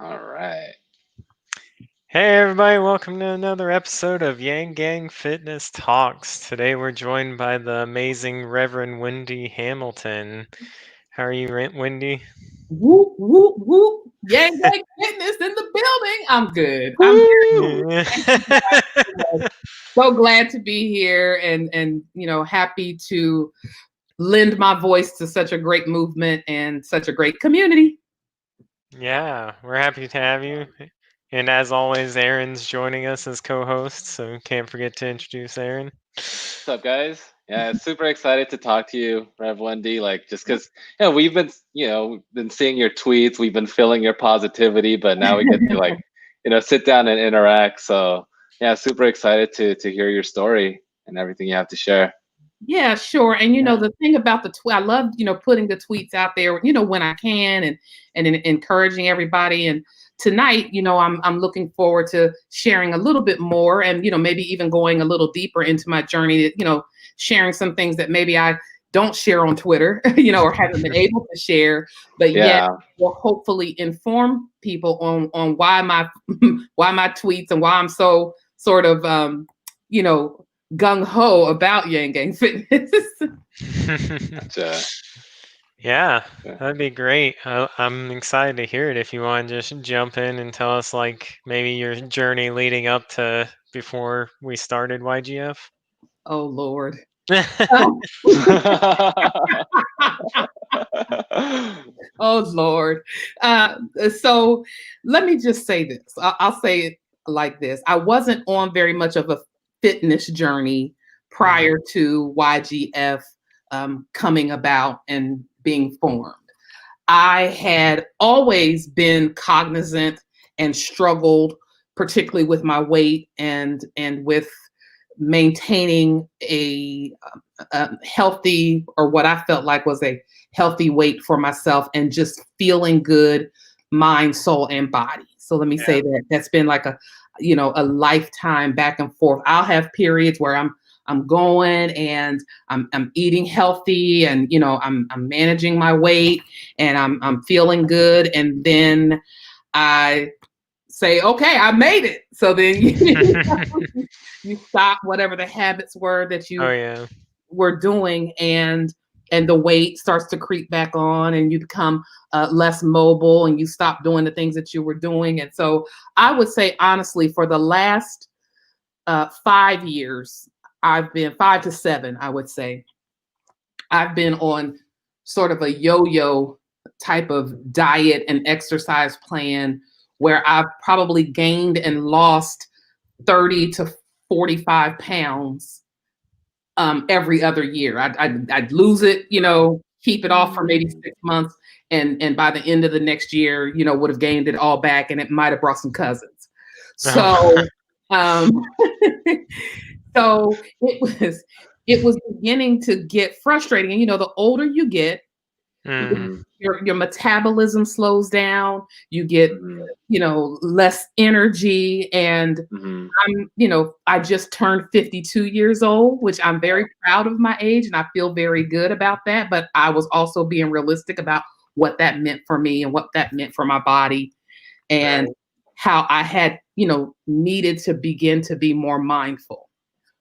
All right. Hey everybody, welcome to another episode of Yang Gang Fitness Talks. Today we're joined by the amazing Reverend Wendy Hamilton. How are you, Wendy? Whoop, whoop, whoop. Yang Gang Fitness in the building. I'm good. I'm very Woo! good. Yeah. Thank you guys so much. So glad to be here and happy to lend my voice to such a great movement and such a great community. Yeah, we're happy to have you. And as always, Aaron's joining us as co-host, so can't forget to introduce Aaron. What's up, guys? Yeah, super excited to talk to you, Rev Wendy. Like, just because we've been seeing your tweets, we've been feeling your positivity, but now we get to sit down and interact. So, yeah, super excited to hear your story and everything you have to share. Yeah, sure. And Yeah. the thing about the tweet, I love, putting the tweets out there, when I can and encouraging everybody. And tonight, I'm looking forward to sharing a little bit more and, maybe even going a little deeper into my journey, sharing some things that maybe I don't share on Twitter, or haven't been able to share, but yet Yeah. will hopefully inform people on why my why my tweets and why I'm so sort of you know gung ho about Yang Gang Fitness. Gotcha. Yeah, Yeah. that'd be great. I'm excited to hear it. If you want to just jump in and tell us, like, maybe your journey leading up to before we started YGF. Oh Lord. Oh, oh Lord. So let me just say this. I'll say it like this. I wasn't on very much of a fitness journey Mhm. prior to YGF coming about and being formed. I had always been cognizant and struggled, particularly with my weight and with maintaining a healthy, or what I felt like was a healthy weight for myself, and just feeling good, mind, soul, and body. So let me Yeah. say that that's been like a lifetime back and forth. I'll have periods where I'm going and I'm eating healthy, and I'm managing my weight, and I'm feeling good, and then I say, okay, I made it. So then you stop whatever the habits were that Oh you yeah. were doing, and the weight starts to creep back on, and you become less mobile, and you stop doing the things that you were doing. And so I would say, honestly, for the last 5 years, I've been 5 to 7, I would say, I've been on sort of a yo-yo type of diet and exercise plan, where I've probably gained and lost 30 to 45 pounds every other year. I'd lose it, keep it off for maybe Mm. 6 months, and by the end of the next year, would have gained it all back, and it might have brought some cousins. Oh. So, um, so it was beginning to get frustrating. And the older you get, Mm. Mhm. your metabolism slows down. You get Mhm. less energy, and Mhm. I just turned 52 years old, which I'm very proud of my age, and I feel very good about that. But I was also being realistic about what that meant for me and what that meant for my body, and Right. how I had, needed to begin to be more mindful.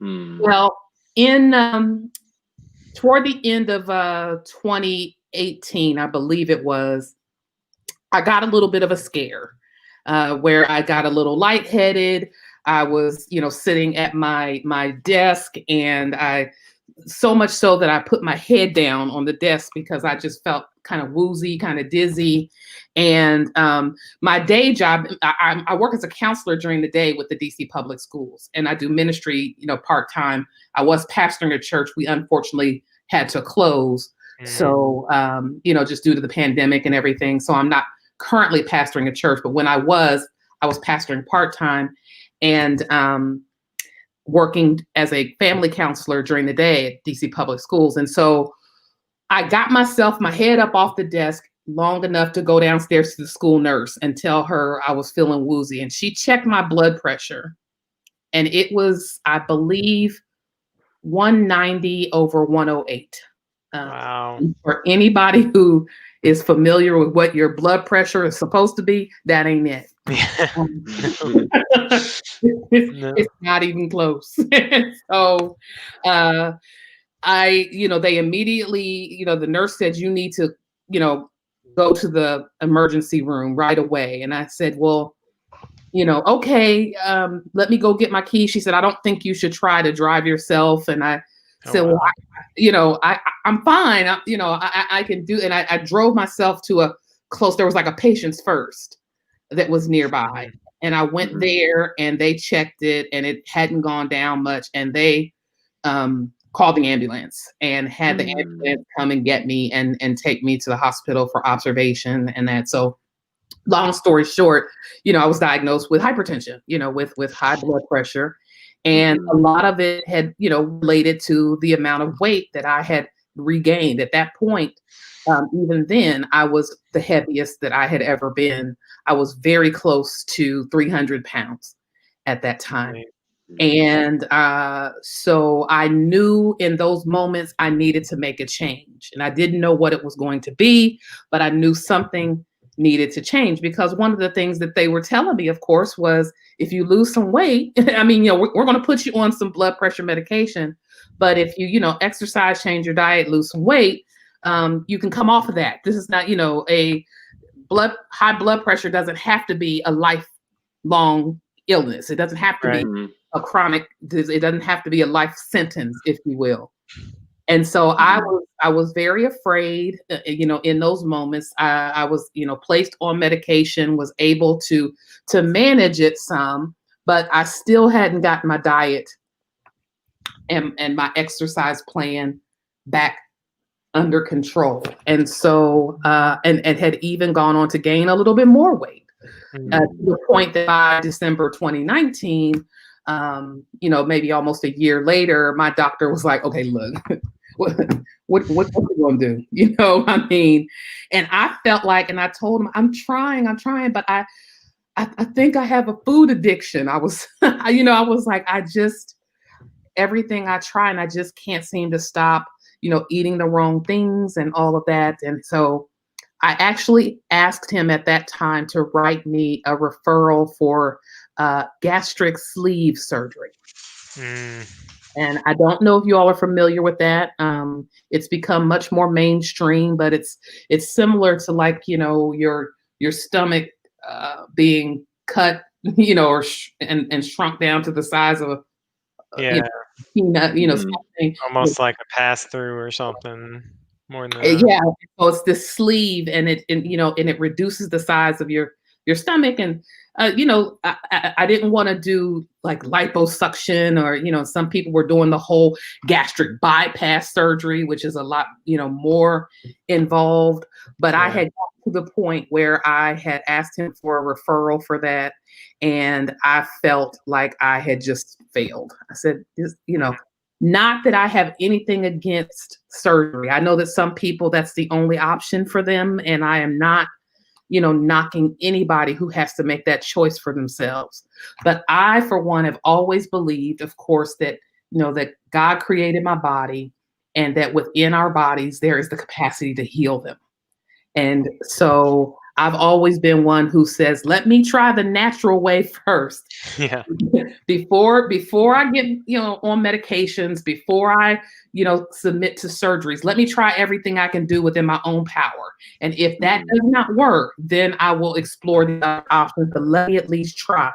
Mm. Well, in toward the end of 2018, I believe it was, I got a little bit of a scare, where I got a little lightheaded. I was, sitting at my desk, and I so much so that I put my head down on the desk because I just felt kind of woozy, kind of dizzy. And my day job, I work as a counselor during the day with the DC Public Schools, and I do ministry, part time. I was pastoring a church. We unfortunately had to close. Mm. So, just due to the pandemic and everything. So I'm not currently pastoring a church, but when I was pastoring part time, and working as a family counselor during the day at DC Public Schools. And so I got my head up off the desk long enough to go downstairs to the school nurse and tell her I was feeling woozy. And she checked my blood pressure, and it was, I believe, 190 over 108. Um, Wow. for anybody who is familiar with what your blood pressure is supposed to be, that ain't it. It's not even close. So they immediately, the nurse said, you need to, go to the emergency room right away. And I said, well, okay, let me go get my keys. She said, I don't think you should try to drive yourself. And I said, wow. Well, I'm fine. I can do. And I drove myself to there was like a Patients First that was nearby. And I went there and they checked it and it hadn't gone down much. And they called the ambulance and had the ambulance come and get me and take me to the hospital for observation and that. So long story short, I was diagnosed with hypertension, with high blood pressure. And a lot of it had, related to the amount of weight that I had regained at that point. Even then, I was the heaviest that I had ever been. I was very close to 300 pounds at that time. And so I knew in those moments I needed to make a change. And I didn't know what it was going to be, but I knew something needed to change, because one of the things that they were telling me, of course, was if you lose some weight, I mean, we're going to put you on some blood pressure medication, but if you, exercise, change your diet, lose some weight, you can come off of that. This is not, a high blood pressure doesn't have to be a lifelong illness. It doesn't have to be a chronic, it doesn't have to be a life sentence, if you will. And so I was very afraid, in those moments. I was, placed on medication, was able to manage it some, but I still hadn't gotten my diet and my exercise plan back under control. And so, and had even gone on to gain a little bit more weight, to the point that by December 2019, maybe almost a year later, my doctor was like, okay, look, what you gonna do? I mean, and I felt like, and I told him, I'm trying, but I think I have a food addiction. I was, I was like, everything I try and I just can't seem to stop, eating the wrong things and all of that. And so I actually asked him at that time to write me a referral for gastric sleeve surgery. And I don't know if you all are familiar with that. It's become much more mainstream, but it's similar to like, your stomach being cut, and shrunk down to the size of a peanut, something. Almost like a pass through or something. More than yeah. So it's this sleeve, and it reduces the size of your stomach. And I didn't want to do like liposuction, or some people were doing the whole gastric bypass surgery, which is a lot more involved. But I had gotten to the point where I had asked him for a referral for that, and I felt like I had just failed. I said, not that I have anything against surgery. I know that some people, that's the only option for them, and I am not knocking anybody who has to make that choice for themselves. But I, for one, have always believed, of course, that, that God created my body, and that within our bodies, there is the capacity to heal them. And so I've always been one who says, let me try the natural way first. Yeah. Before I get, on medications, before I, submit to surgeries, let me try everything I can do within my own power. And if that does not work, then I will explore the other options, but let me at least try.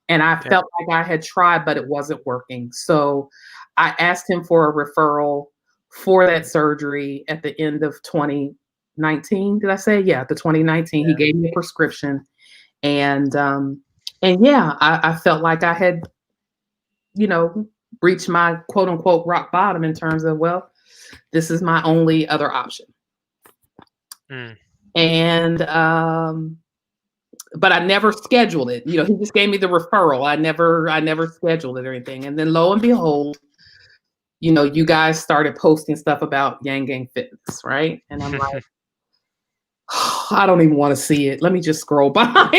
And I felt like I had tried, but it wasn't working. So I asked him for a referral for that surgery at the end of 2019. Did I say? Yeah, the 2019. He gave me a prescription. And I felt like I had, reached my quote unquote rock bottom in terms of, well, this is my only other option. And, but I never scheduled it. He just gave me the referral. I never scheduled it or anything. And then lo and behold, you guys started posting stuff about Yang Gang Fitness, right? And I'm like, I don't even want to see it. Let me just scroll by,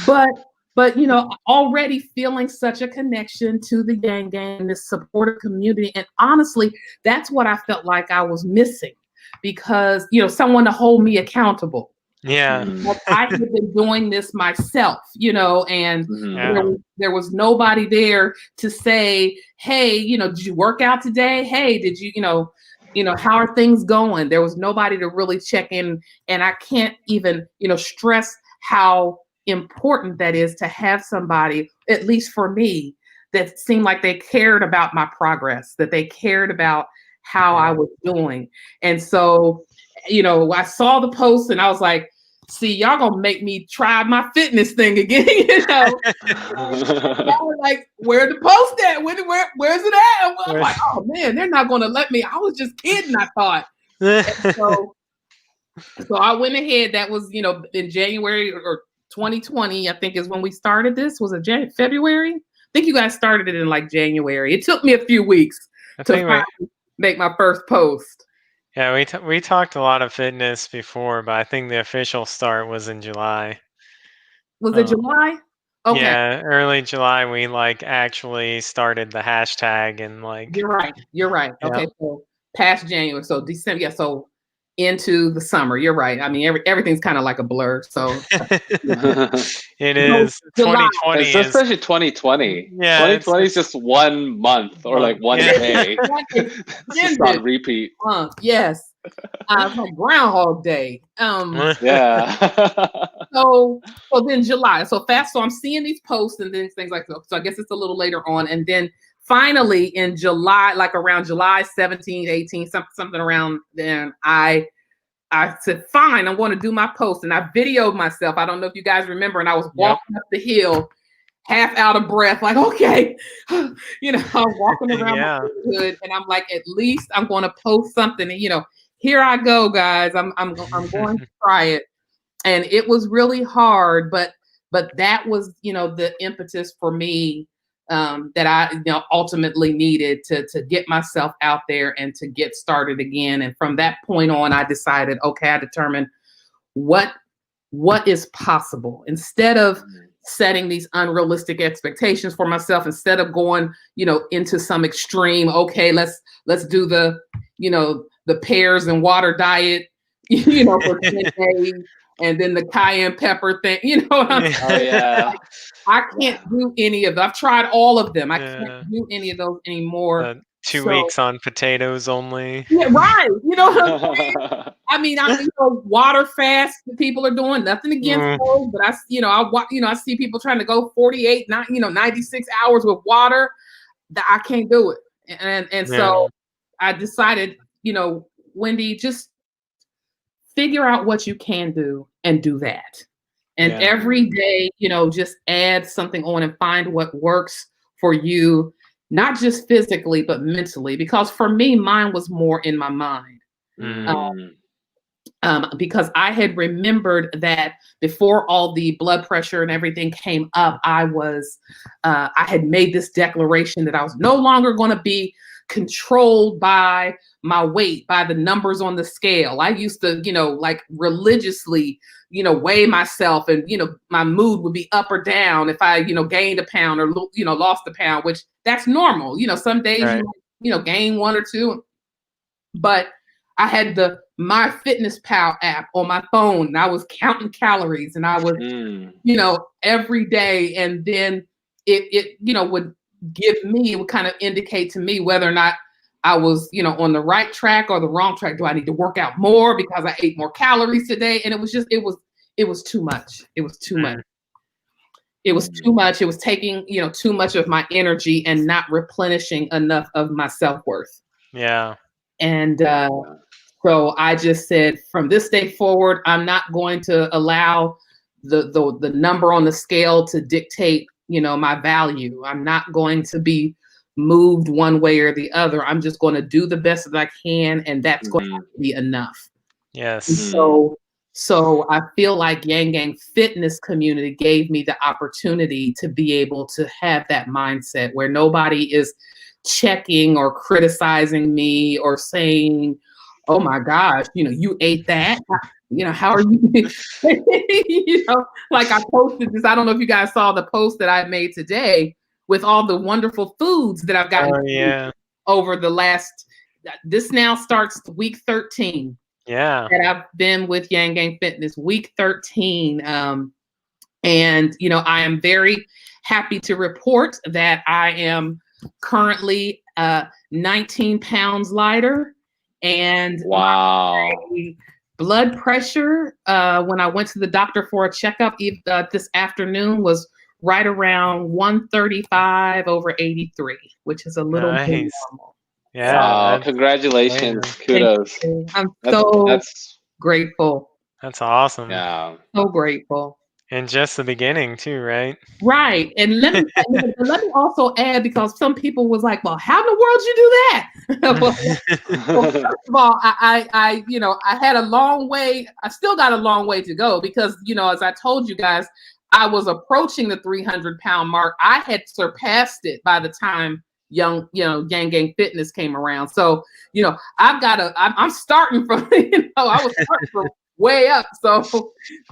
But but already feeling such a connection to the Yang Gang, this supportive community. And honestly, that's what I felt like I was missing, because someone to hold me accountable. Yeah. Like, I had been doing this myself, and there was nobody there to say, hey, did you work out today? Hey, did you, how are things going? There was nobody to really check in. And I can't even, stress how important that is, to have somebody, at least for me, that seemed like they cared about my progress, that they cared about how I was doing. And so, I saw the post and I was like, see, y'all gonna make me try my fitness thing again, I was like, where the post at? Where's it at? I'm like, oh man, they're not gonna let me. I was just kidding, I thought. So I went ahead. That was, in January or 2020, I think is when we started this. Was it February? I think you guys started it in like January. It took me a few weeks to make my first post. Yeah, we talked a lot of fitness before, but I think the official start was in July. Was it July? Okay. Yeah, early July we actually started the hashtag and You're right. Yeah. Okay, so past January, so December. Yeah, so into the summer. You're right. I mean, everything's kind of like a blur. So it is. 2020, it's especially 2020. Yeah, 2020 is just 1 month or like one day. It's on repeat. Yes, like Groundhog Day. Yeah. So then July. So I'm seeing these posts and then things like that. So I guess it's a little later on, and then finally in July, like around July 17, 18, something around then, I said, fine, I'm going to do my post. And I videoed myself. I don't know if you guys remember. And I was walking up the hill, half out of breath, like, okay. I'm walking around my neighborhood and I'm like, at least I'm going to post something. And, here I go, guys. I'm going to try it. And it was really hard, but that was, the impetus for me, that I ultimately needed to get myself out there and to get started again. And from that point on, I decided, okay, I determined what is possible, instead of setting these unrealistic expectations for myself, instead of going, into some extreme, okay, let's do the, the pears and water diet, for 10 days. And then the cayenne pepper thing, what I'm saying? Oh, yeah. I can't do any of them. I've tried all of them. I can't do any of those anymore. 2 weeks on potatoes only. Yeah, right. What I'm saying? I mean, water fast people are doing, nothing against those, but I see people trying to go 48, 96 hours with water. That I can't do it. And so I decided, Wendy, just figure out what you can do and do that. And every day, just add something on and find what works for you, not just physically, but mentally. Because for me, mine was more in my mind. Because I had remembered that before all the blood pressure and everything came up, I had made this declaration that I was no longer going to be controlled by my weight, by the numbers on the scale. I used to, like religiously, weigh myself, and, my mood would be up or down if I, gained a pound or, lost a pound, which that's normal. Some days, you might, gain 1 or 2, but I had the MyFitnessPal app on my phone, and I was counting calories, and I was, every day. And then it would kind of indicate to me whether or not I was, on the right track or the wrong track. Do I need to work out more because I ate more calories today? And it was too much. It was too much. It was too much. It was taking, too much of my energy and not replenishing enough of my self-worth. Yeah. And so I just said, from this day forward, I'm not going to allow the number on the scale to dictate, my value. I'm not going to be moved one way or the other. I'm just going to do the best that I can, and that's going to be enough. Yes. And so I feel like Yang Gang Fitness community gave me the opportunity to be able to have that mindset where nobody is checking or criticizing me or saying, oh my gosh, you ate that. how are you? Like I posted this. I don't know if you guys saw the post that I made today with all the wonderful foods that I've gotten over the last. This now starts week 13. Yeah. That I've been with Yang Gang Fitness, week 13. And I am very happy to report that I am currently 19 pounds lighter, and wow, my blood pressure when I went to the doctor for a checkup this afternoon was right around 135/83, which is a little bit normal. Yeah. Wow, congratulations. Kudos. I'm so grateful. That's awesome. Yeah. So grateful. And just the beginning too, right? Right. And let me also add, because some people was like, well, how in the world you do that? well, first of all, I had a long way. I still got a long way to go because, as I told you guys, I was approaching the 300-pound mark. I had surpassed it by the time Yang Gang Fitness came around. So, I'm starting from, I was starting from way up. So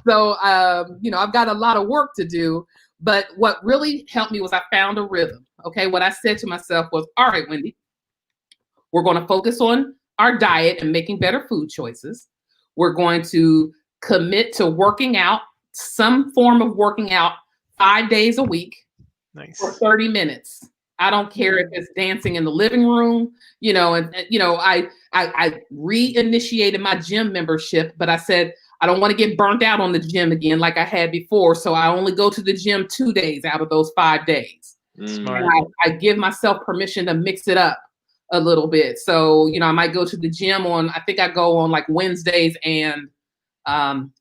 I've got a lot of work to do. But what really helped me was I found a rhythm. Okay. What I said to myself was, all right, Wendy, we're going to focus on our diet and making better food choices. We're going to commit to working out, some form of working out 5 days a week. Nice. For 30 minutes. I don't care if it's dancing in the living room, I reinitiated my gym membership, but I said, I don't want to get burnt out on the gym again like I had before. So I only go to the gym 2 days out of those 5 days. Smart. And I give myself permission to mix it up a little bit. So, I might go to the gym I think I go on like Wednesdays and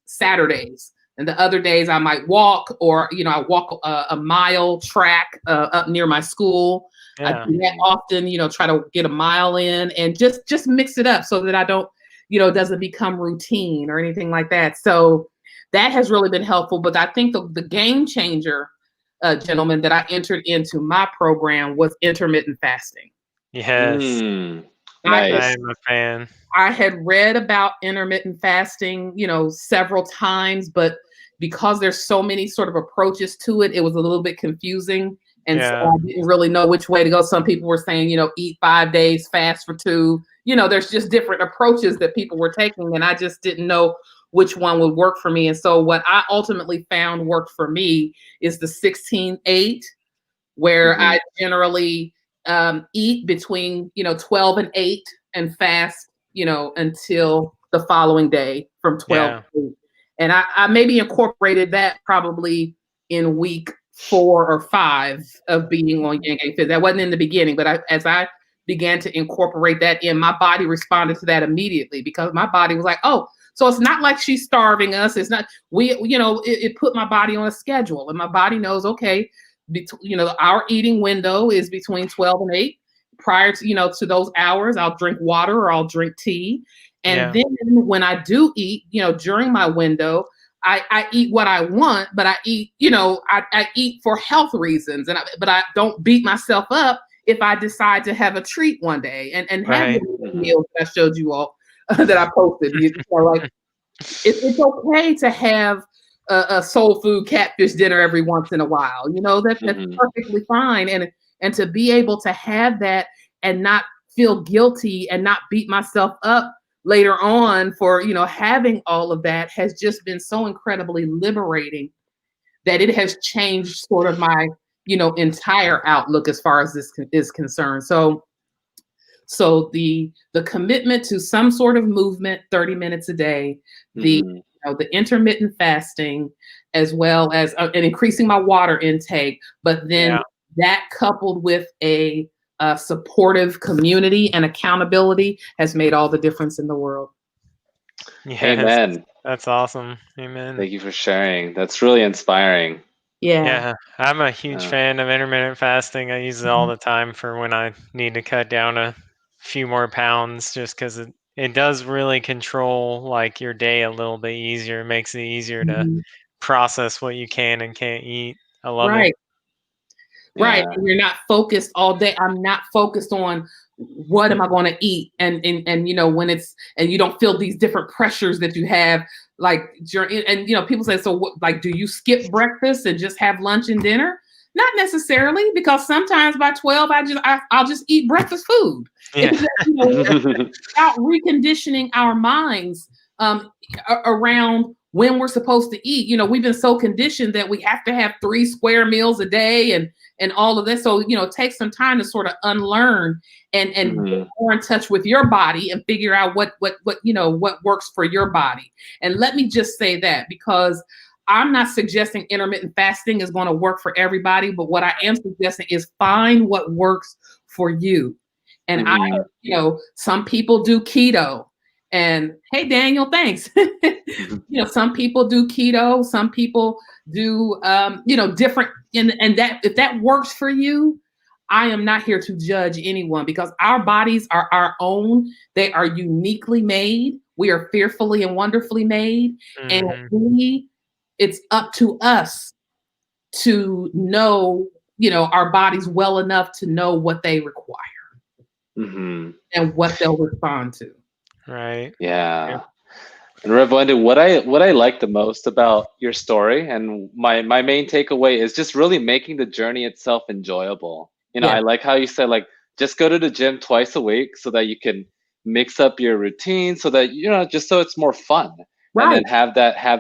Saturdays. And the other days I might walk, or, I walk a mile track up near my school. Yeah. I do that often, try to get a mile in and just mix it up so that I don't, it doesn't become routine or anything like that. So that has really been helpful. But I think the game changer, gentlemen, that I entered into my program was intermittent fasting. Yes. Nice. I'm a fan. I had read about intermittent fasting, several times, but because there's so many sort of approaches to it, it was a little bit confusing. And so I didn't really know which way to go. Some people were saying, eat 5 days, fast for 2. There's just different approaches that people were taking, and I just didn't know which one would work for me. And so what I ultimately found worked for me is the 16-8, where I generally eat between 12 and 8 and fast until the following day from 12 to 8. And I maybe incorporated that probably in week 4 or 5 of being on Yang Gang Fit. That wasn't in the beginning, but as I began to incorporate that in, my body responded to that immediately, because my body was like, oh, so it's not like she's starving us. It's not, it put my body on a schedule, and my body knows, okay, our eating window is between 12 and 8. Prior to, to those hours, I'll drink water or I'll drink tea. And then when I do eat, during my window, I eat what I want, but I eat, I eat for health reasons. But I don't beat myself up if I decide to have a treat one day and have the meals that I showed you all that I posted. Like it's okay to have a soul food catfish dinner every once in a while. That's perfectly fine. And to be able to have that and not feel guilty and not beat myself up later on for, having all of that has just been so incredibly liberating that it has changed sort of my, entire outlook as far as this is concerned. So the commitment to some sort of movement, 30 minutes a day, the intermittent fasting, as well as and increasing my water intake, but then that coupled with a supportive community and accountability has made all the difference in the world. Yes, Amen. That's awesome. Amen. Thank you for sharing. That's really inspiring. Yeah, I'm a huge fan of intermittent fasting. I use it all the time for when I need to cut down a few more pounds, just because it does really control like your day a little bit easier. It makes it easier to process what you can and can't eat. I love it. Right. And you're not focused all day. I'm not focused on what am I going to eat? And when it's, and you don't feel these different pressures that you have, like, and people say, so what, like, do you skip breakfast and just have lunch and dinner? Not necessarily, because sometimes by 12, I'll just eat breakfast food. Yeah. About reconditioning our minds around when we're supposed to eat. We've been so conditioned that we have to have 3 square meals a day and all of this. So, it takes some time to sort of unlearn and get more in touch with your body and figure out what works for your body. And let me just say that, because I'm not suggesting intermittent fasting is going to work for everybody, but what I am suggesting is find what works for you. And some people do keto. And hey, Daniel, thanks. Some people do keto. Some people do, different. And that, if that works for you, I am not here to judge anyone, because our bodies are our own. They are uniquely made. We are fearfully and wonderfully made. And it's up to us to know, our bodies well enough to know what they require and what they'll respond to. Right. Yeah. And Rev Wendy, what I like the most about your story, and my main takeaway, is just really making the journey itself enjoyable. I like how you said, like, just go to the gym twice a week so that you can mix up your routine, so that just so it's more fun. Right. And then have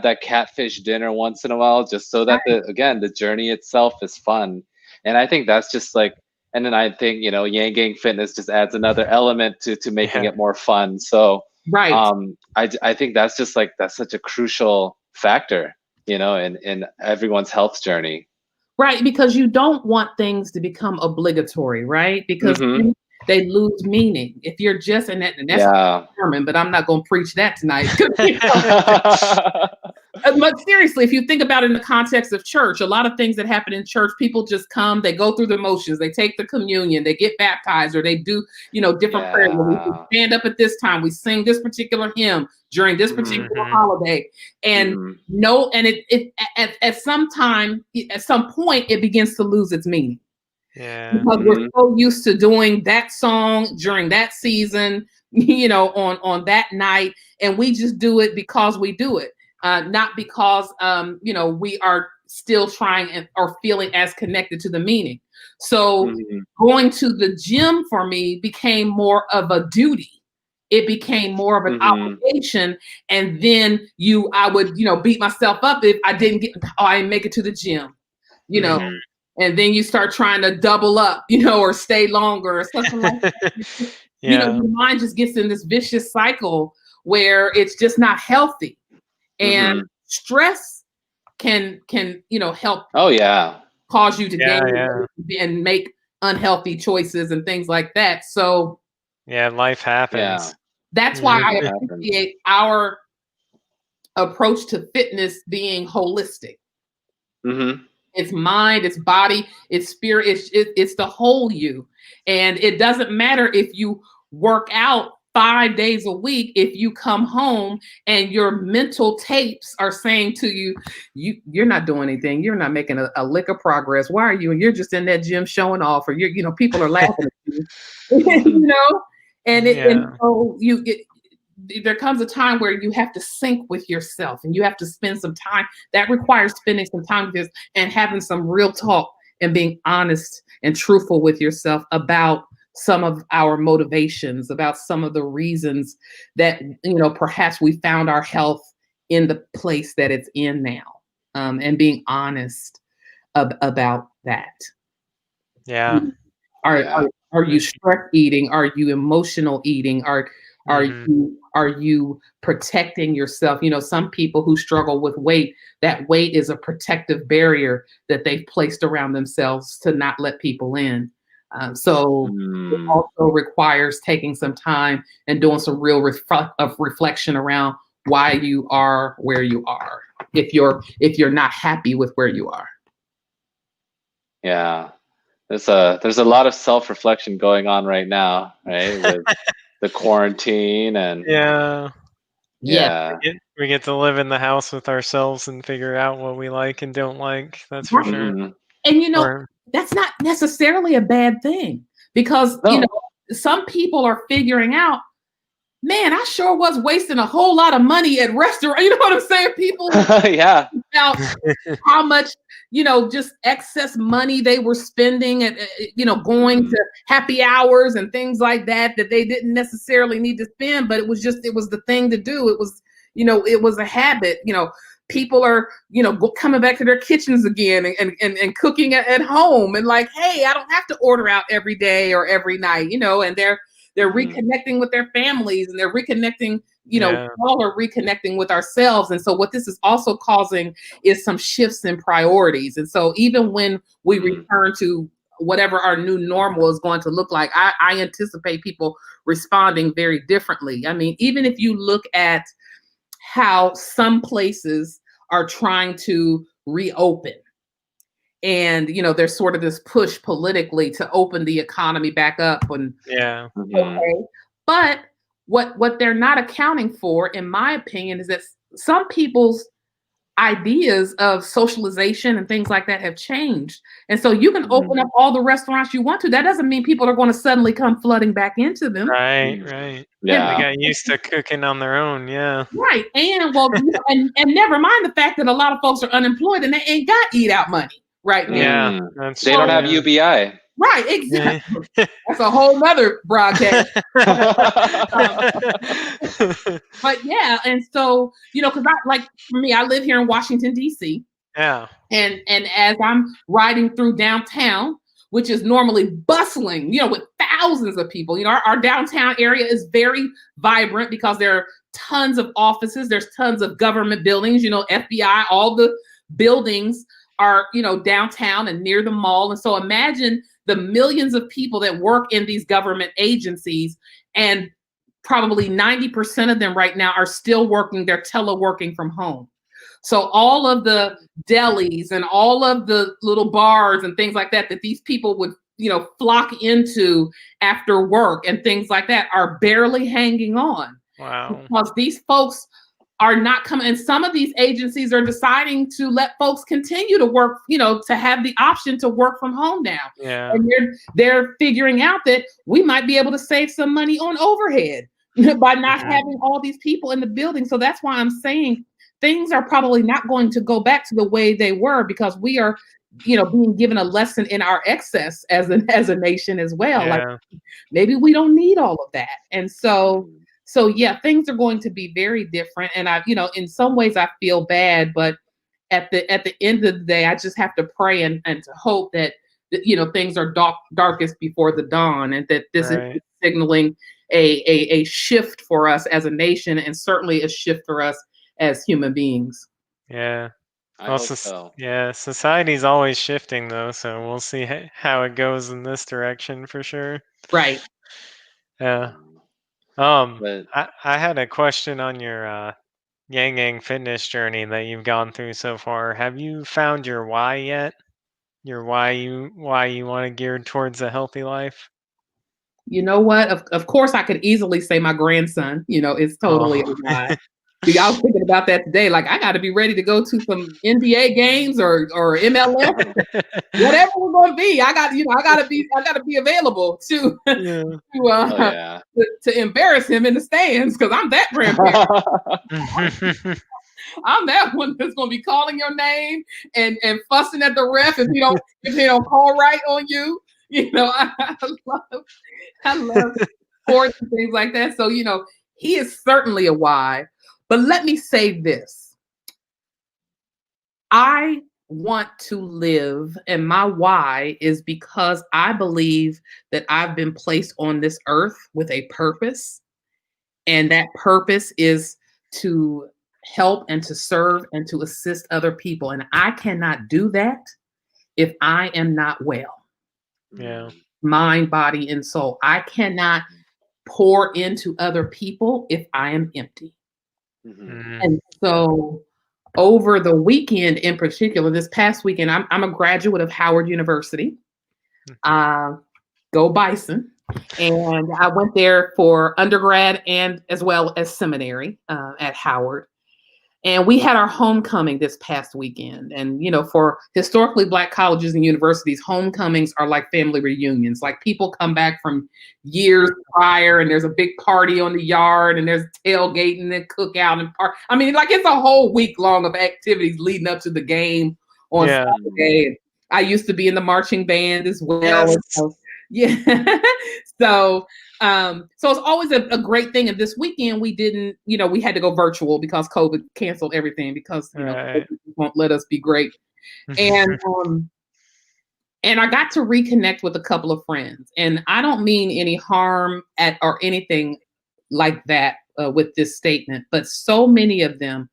that catfish dinner once in a while, just so that the journey itself is fun. And I think that's just like, and then I think, Yang Gang Fitness just adds another element to making it more fun. So I think that's just like, that's such a crucial factor, in everyone's health journey. Right, because you don't want things to become obligatory, right? Because they lose meaning. If you're just in that, and that's sermon, but I'm not going to preach that tonight. But seriously, if you think about it in the context of church, a lot of things that happen in church, people just come, they go through the motions, they take the communion, they get baptized, or they do, different prayers. We stand up at this time, we sing this particular hymn during this particular holiday, and at some point, it begins to lose its meaning. Yeah. Because we're so used to doing that song during that season, on that night, and we just do it because we do it. Not because, we are still trying or feeling as connected to the meaning. So going to the gym for me became more of a duty. It became more of an obligation. And then I would, beat myself up if I didn't I didn't make it to the gym, and then you start trying to double up, or stay longer or something like that. Your mind just gets in this vicious cycle where it's just not healthy. And stress can help. Oh yeah, cause you to gain and make unhealthy choices and things like that. So life happens. Yeah. That's why I appreciate our approach to fitness being holistic. It's mind, it's body, it's spirit, it's the whole you. And it doesn't matter if you work out 5 days a week, if you come home and your mental tapes are saying to you, you're not doing anything, you're not making a lick of progress. Why are you? And you're just in that gym showing off, or people are laughing at you. And so there comes a time where you have to sync with yourself, and you have to spend some time. That requires spending some time with this and having some real talk and being honest and truthful with yourself about some of our motivations, about some of the reasons that, perhaps we found our health in the place that it's in now, and being honest about that. Yeah. Are you stress eating? Are you emotional eating? Are you protecting yourself? Some people who struggle with weight, that weight is a protective barrier that they've placed around themselves to not let people in. So it also requires taking some time and doing some real reflection around why you are where you are, if you're not happy with where you are. Yeah, there's a lot of self-reflection going on right now, right? With the quarantine and we get to live in the house with ourselves and figure out what we like and don't like. That's for sure. And that's not necessarily a bad thing, because some people are figuring out, man, I sure was wasting a whole lot of money at restaurants. You know what I'm saying? People Yeah. out how much, just excess money they were spending at, going to happy hours and things like that they didn't necessarily need to spend, but it was the thing to do. It was, it was a habit. People are, coming back to their kitchens again and cooking at home and like, hey, I don't have to order out every day or every night, and they're reconnecting with their families, and they're reconnecting, all are reconnecting with ourselves. And so what this is also causing is some shifts in priorities. And so even when we return to whatever our new normal is going to look like, I anticipate people responding very differently. I mean, even if you look at how some places are trying to reopen, and there's sort of this push politically to open the economy back up, and okay, but what they're not accounting for, in my opinion, is that some people's ideas of socialization and things like that have changed. And so you can open up all the restaurants you want to. That doesn't mean people are going to suddenly come flooding back into them. Right. Yeah. They got used to cooking on their own. Yeah. Right. And and never mind the fact that a lot of folks are unemployed and they ain't got eat out money right now. Yeah. They don't have UBI. Right, exactly. That's a whole nother broadcast. But yeah, and so, because for me, I live here in Washington, D.C. Yeah. And as I'm riding through downtown, which is normally bustling, with thousands of people, our downtown area is very vibrant because there are tons of offices, there's tons of government buildings, FBI, all the buildings are, downtown and near the mall. And so imagine the millions of people that work in these government agencies, and probably 90% of them right now are still working, they're teleworking from home. So all of the delis and all of the little bars and things like that these people would, flock into after work and things like that are barely hanging on. Wow. Because these folks are not coming, and some of these agencies are deciding to let folks continue to work, to have the option to work from home now. Yeah. And they're figuring out that we might be able to save some money on overhead by not having all these people in the building. So that's why I'm saying things are probably not going to go back to the way they were, because we are, being given a lesson in our excess as a nation as well. Yeah. Like maybe we don't need all of that. And so yeah, things are going to be very different. And I, in some ways I feel bad, but at the end of the day, I just have to pray and to hope that, things are darkest before the dawn, and that this is signaling a shift for us as a nation, and certainly a shift for us as human beings. Yeah. I hope so. Yeah, society's always shifting though, so we'll see how it goes in this direction for sure. Right. Yeah. But I had a question on your Yang Yang fitness journey that you've gone through so far. Have you found your why yet? Your why you want to gear towards a healthy life? You know what? Of course, I could easily say my grandson, is totally a why. I was thinking about that today. Like, I got to be ready to go to some NBA games or MLS, whatever we're going to be. I got to be available to embarrass him in the stands, because I'm that grandparent. I'm that one that's going to be calling your name and fussing at the ref if he don't call right on you. I love sports and things like that. So, he is certainly a why. But let me say this. I want to live, and my why is because I believe that I've been placed on this earth with a purpose. And that purpose is to help and to serve and to assist other people. And I cannot do that if I am not well. Yeah. Mind, body, and soul. I cannot pour into other people if I am empty. And so over the weekend, in particular, this past weekend, I'm a graduate of Howard University. Go Bison. And I went there for undergrad and as well as seminary at Howard. And we had our homecoming this past weekend. And, you know, for historically Black colleges and universities, homecomings are like family reunions. Like people come back from years prior and there's a big party on the yard and there's tailgating and cookout and park. I mean, like it's a whole week long of activities leading up to the game on Saturday. I used to be in the marching band as well. Yes. So, yeah. So it's always a great thing. And this weekend we didn't, you know, we had to go virtual because COVID canceled everything because, you know, COVID won't let us be great. And I got to reconnect with a couple of friends. And I don't mean any harm or anything like that with this statement, but so many of them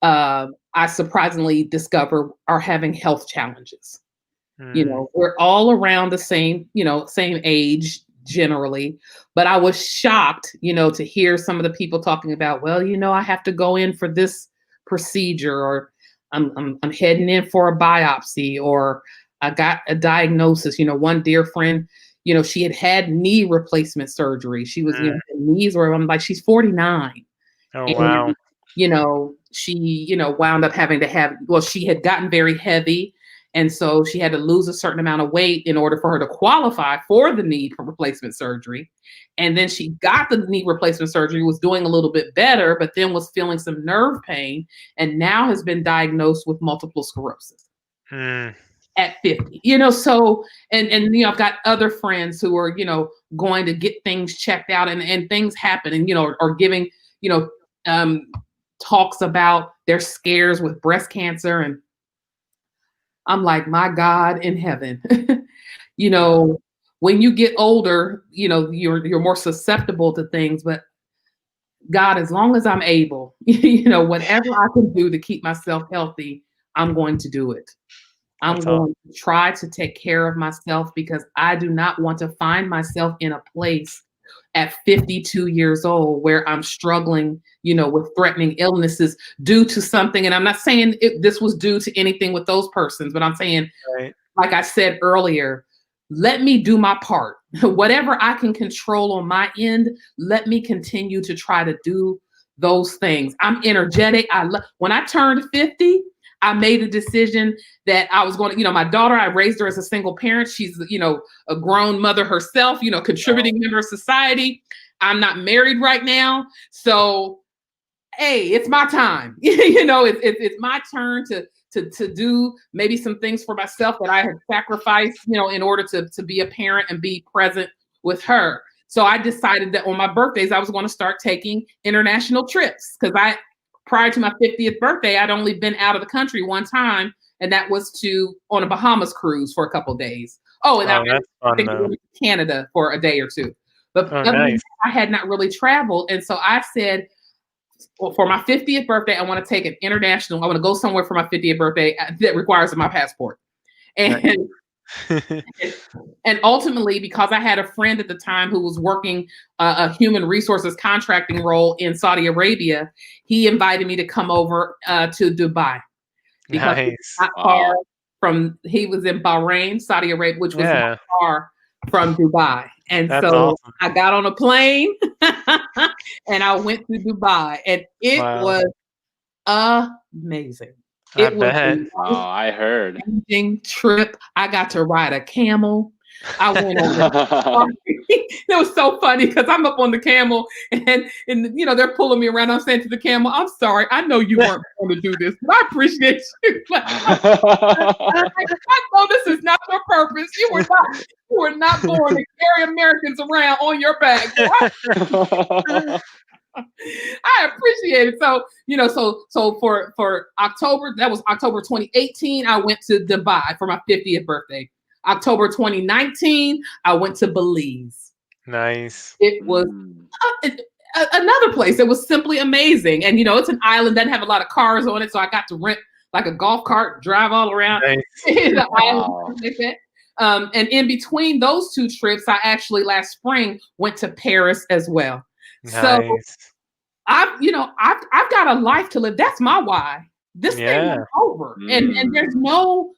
I surprisingly discover are having health challenges. You know, we're all around the same, you know, same age generally, but I was shocked, you know, to hear some of the people talking about, well, you know, I have to go in for this procedure, or I'm heading in for a biopsy, or I got a diagnosis. You know, one dear friend, you know, she had knee replacement surgery. She was, you know, her knees were, I'm like, she's 49. Oh, and, wow. You know, she, you know, wound up having to have, well, she had gotten very heavy. And so she had to lose a certain amount of weight in order for her to qualify for the knee replacement surgery. And then she got the knee replacement surgery, was doing a little bit better, but then was feeling some nerve pain and now has been diagnosed with multiple sclerosis at 50. You know, so, and you know, I've got other friends who are, you know, going to get things checked out and things happen and, you know, or giving, you know, talks about their scares with breast cancer. And I'm like, my God in heaven, you know, when you get older, you know, you're more susceptible to things, but God, as long as I'm able, you know, whatever I can do to keep myself healthy, I'm going to do it. I'm going to try to take care of myself because I do not want to find myself in a place at 52 years old where I'm struggling, you know, with threatening illnesses due to something. And I'm not saying this was due to anything with those persons, but I'm saying, like I said earlier, let me do my part. Whatever I can control on my end, let me continue to try to do those things. I'm energetic. When I turned 50, I made a decision that I was going to, you know, my daughter, I raised her as a single parent. She's, you know, a grown mother herself, you know, contributing member of society. I'm not married right now. So, hey, it's my time. You know, it's my turn to do maybe some things for myself that I have sacrificed, you know, in order to be a parent and be present with her. So I decided that on my birthdays, I was going to start taking international trips because prior to my 50th birthday, I'd only been out of the country one time, and that was on a Bahamas cruise for a couple of days. Oh, and I think I went to Canada for a day or two. But nice. I had not really traveled. And so I said, well, for my 50th birthday, I want to take an international. I want to go somewhere for my 50th birthday that requires my passport. And nice. And ultimately, because I had a friend at the time who was working a human resources contracting role in Saudi Arabia, he invited me to come over to Dubai. Because nice. Not far from, he was in Bahrain, Saudi Arabia, which was not far from Dubai. And that's so awesome. I got on a plane and I went to Dubai, and it was amazing. It was I heard. Amazing trip. I got to ride a camel. I went on. It was so funny because I'm up on the camel and you know they're pulling me around. I'm saying to the camel, "I'm sorry, I know you weren't going to do this, but I appreciate you." I know this is not your purpose. You were not born to carry Americans around on your back. I appreciate it. So, you know, so for October, that was October 2018, I went to Dubai for my 50th birthday. October 2019, I went to Belize. Nice. It was another place. It was simply amazing. And, you know, it's an island, doesn't have a lot of cars on it. So I got to rent like a golf cart, drive all around the island like that. And in between those two trips, I actually last spring went to Paris as well. Nice. So I've got a life to live. That's my why. This thing is over. And there's no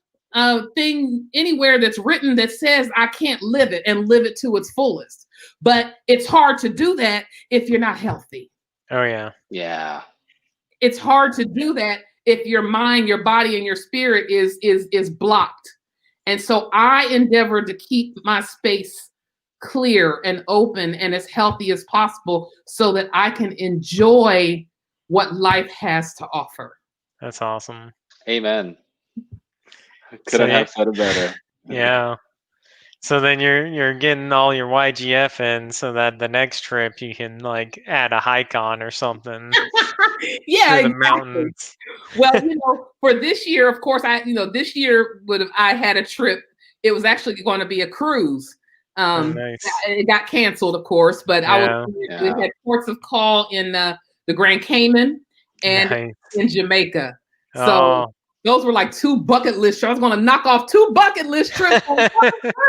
thing anywhere that's written that says I can't live it and live it to its fullest. But it's hard to do that if you're not healthy. Oh yeah. Yeah. it's hard to do that if your mind, your body, and your spirit is blocked. And so I endeavor to keep my space clear and open and as healthy as possible so that I can enjoy what life has to offer. That's awesome. Amen. Couldn't have said it better. Yeah. So then you're getting all your YGF in so that the next trip you can like add a hike on or something. Yeah, through the exactly. mountains. Well, for this year, of course, this year I had a trip. It was actually going to be a cruise. Nice. It got canceled, of course, but we had ports of call in the Grand Cayman and in Jamaica. So those were like 2 bucket list trips. I was going to knock off 2 bucket list trips.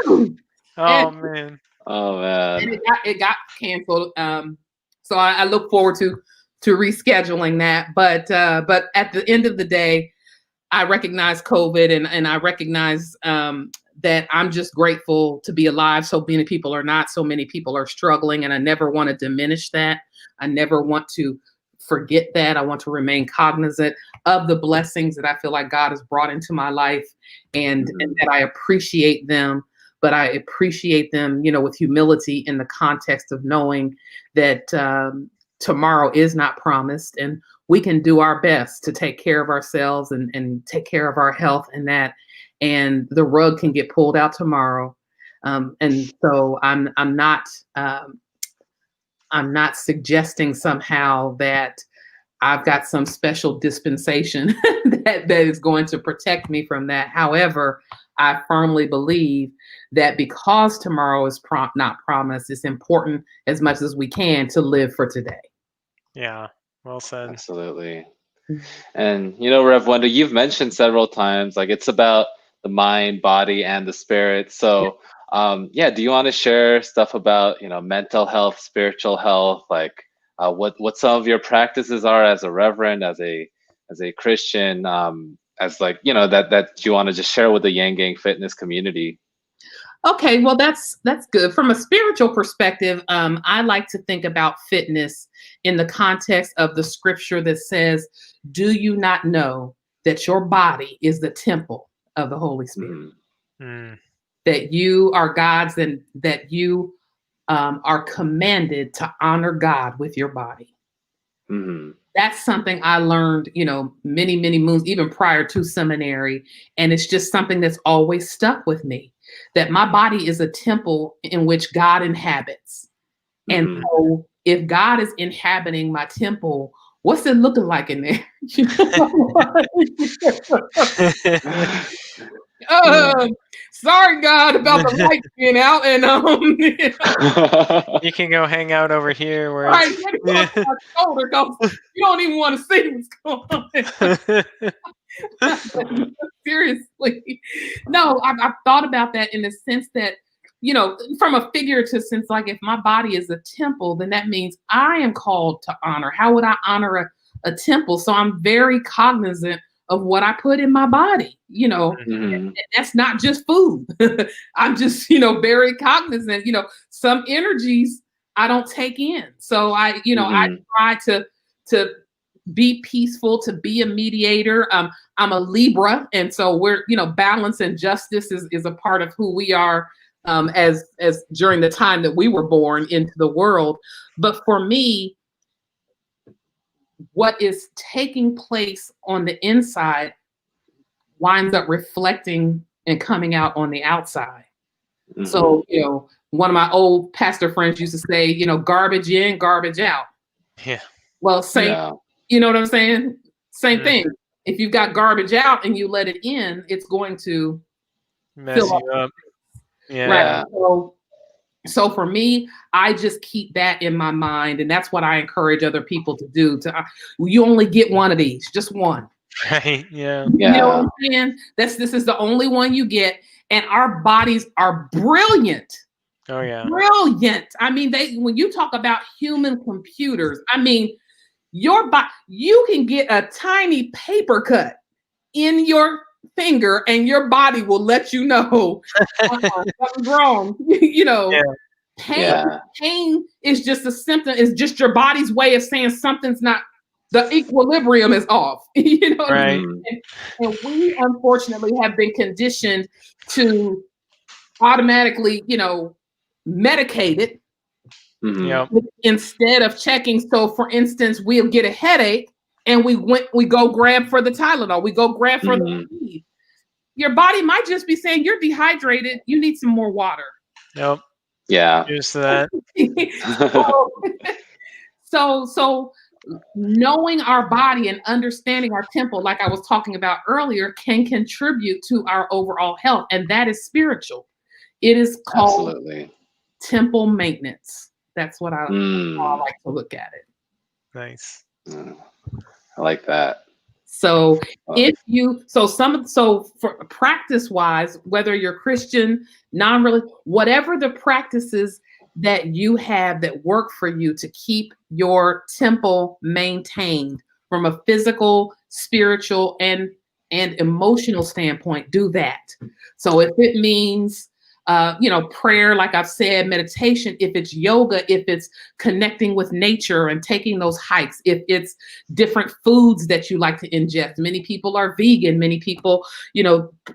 Man. Oh man. And it got canceled. So I look forward to rescheduling that. But at the end of the day, I recognize COVID and I recognize that I'm just grateful to be alive. So many people are not. So many people are struggling, and I never want to diminish that. I never want to forget that. I want to remain cognizant of the blessings that I feel like God has brought into my life, and that I appreciate them. But I appreciate them, with humility in the context of knowing that tomorrow is not promised, and we can do our best to take care of ourselves and take care of our health and the rug can get pulled out tomorrow. And so I'm not suggesting somehow that I've got some special dispensation that is going to protect me from that. However, I firmly believe that because tomorrow is not promised, it's important as much as we can to live for today. Yeah, well said. Absolutely. And Rev Wendy, you've mentioned several times, like it's about the mind, body, and the spirit. So do you want to share stuff about mental health, spiritual health, like what some of your practices are as a reverend, as a Christian, as like that you want to just share with the Yang Gang Fitness community? Okay, well that's good. From a spiritual perspective, I like to think about fitness in the context of the scripture that says, "Do you not know that your body is the temple of the Holy Spirit? That you are God's, and that you are commanded to honor God with your body." That's something I learned, many, many moons, even prior to seminary. And it's just something that's always stuck with me, that my body is a temple in which God inhabits. And so if God is inhabiting my temple, what's it looking like in there? Sorry, God, about the lights being out, and you can go hang out over here where my shoulder goes. You don't even want to see what's going on. Seriously, no, I've thought about that in the sense that from a figurative sense, like if my body is a temple, then that means I am called to honor. How would I honor a temple? So I'm very cognizant of what I put in my body, and that's not just food. I'm just, very cognizant, some energies I don't take in. So I try to be peaceful, to be a mediator. I'm a Libra. And so we're, balance and justice is a part of who we are as during the time that we were born into the world. But for me, what is taking place on the inside winds up reflecting and coming out on the outside. So, one of my old pastor friends used to say, garbage in, garbage out. Yeah. Well, you know what I'm saying? Same thing. If you've got garbage out and you let it in, it's going to mess you up. Yeah. Right. So for me, I just keep that in my mind, and that's what I encourage other people to do. You only get one of these, just one. Right. Yeah. You know what I'm saying? This is the only one you get, and our bodies are brilliant. Oh yeah. Brilliant. I mean, when you talk about human computers, I mean, your body, you can get a tiny paper cut in your finger and your body will let you know something's wrong. Pain is just a symptom. It's just your body's way of saying something's not the equilibrium is off. You know, Right. and we unfortunately have been conditioned to automatically, medicate it Yep. instead of checking. So, for instance, we'll get a headache and we go grab for the Tylenol. We go grab for the weed. Your body might just be saying you're dehydrated. You need some more water. Yep. Yeah. Here's that. So knowing our body and understanding our temple, like I was talking about earlier, can contribute to our overall health, and that is spiritual. It is called Absolutely. temple maintenance. That's what I like to look at it. Nice. I like that. So for practice wise, whether you're Christian, non-religious, whatever the practices that you have that work for you to keep your temple maintained from a physical, spiritual, and emotional standpoint, do that. So if it means prayer, like I've said, meditation, if it's yoga, if it's connecting with nature and taking those hikes, if it's different foods that you like to ingest. Many people are vegan. Many people,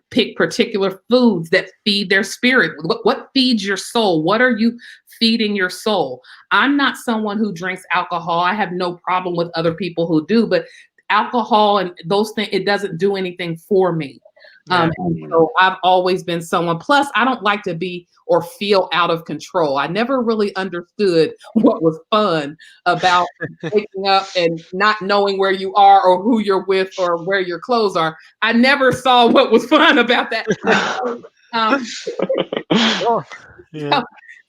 pick particular foods that feed their spirit. What feeds your soul? What are you feeding your soul? I'm not someone who drinks alcohol. I have no problem with other people who do, but alcohol and those things, it doesn't do anything for me. And so I've always been someone, plus I don't like to be or feel out of control. I never really understood what was fun about waking up and not knowing where you are or who you're with or where your clothes are. I never saw what was fun about that.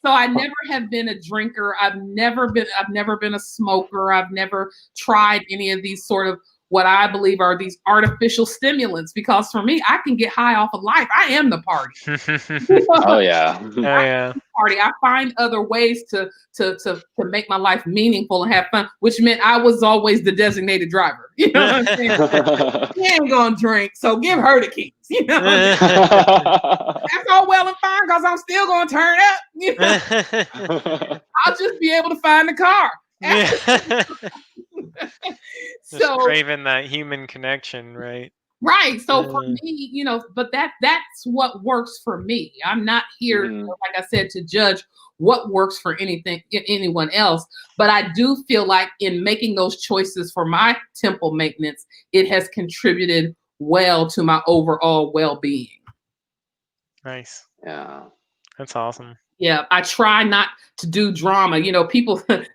So I never have been a drinker. I've never been a smoker. I've never tried any of these sort of what I believe are these artificial stimulants, because for me, I can get high off of life. I am the party. Oh yeah. Party. I find other ways to make my life meaningful and have fun, which meant I was always the designated driver. You know what I'm saying? She ain't gonna drink, so give her the keys. You know, that's all well and fine because I'm still gonna turn up. You know? I'll just be able to find the car. Just craving that human connection, right? Right. So for me, but that's what works for me. I'm not here, like I said, to judge what works for anyone else. But I do feel like in making those choices for my temple maintenance, it has contributed well to my overall well-being. Nice. Yeah. That's awesome. Yeah, I try not to do drama.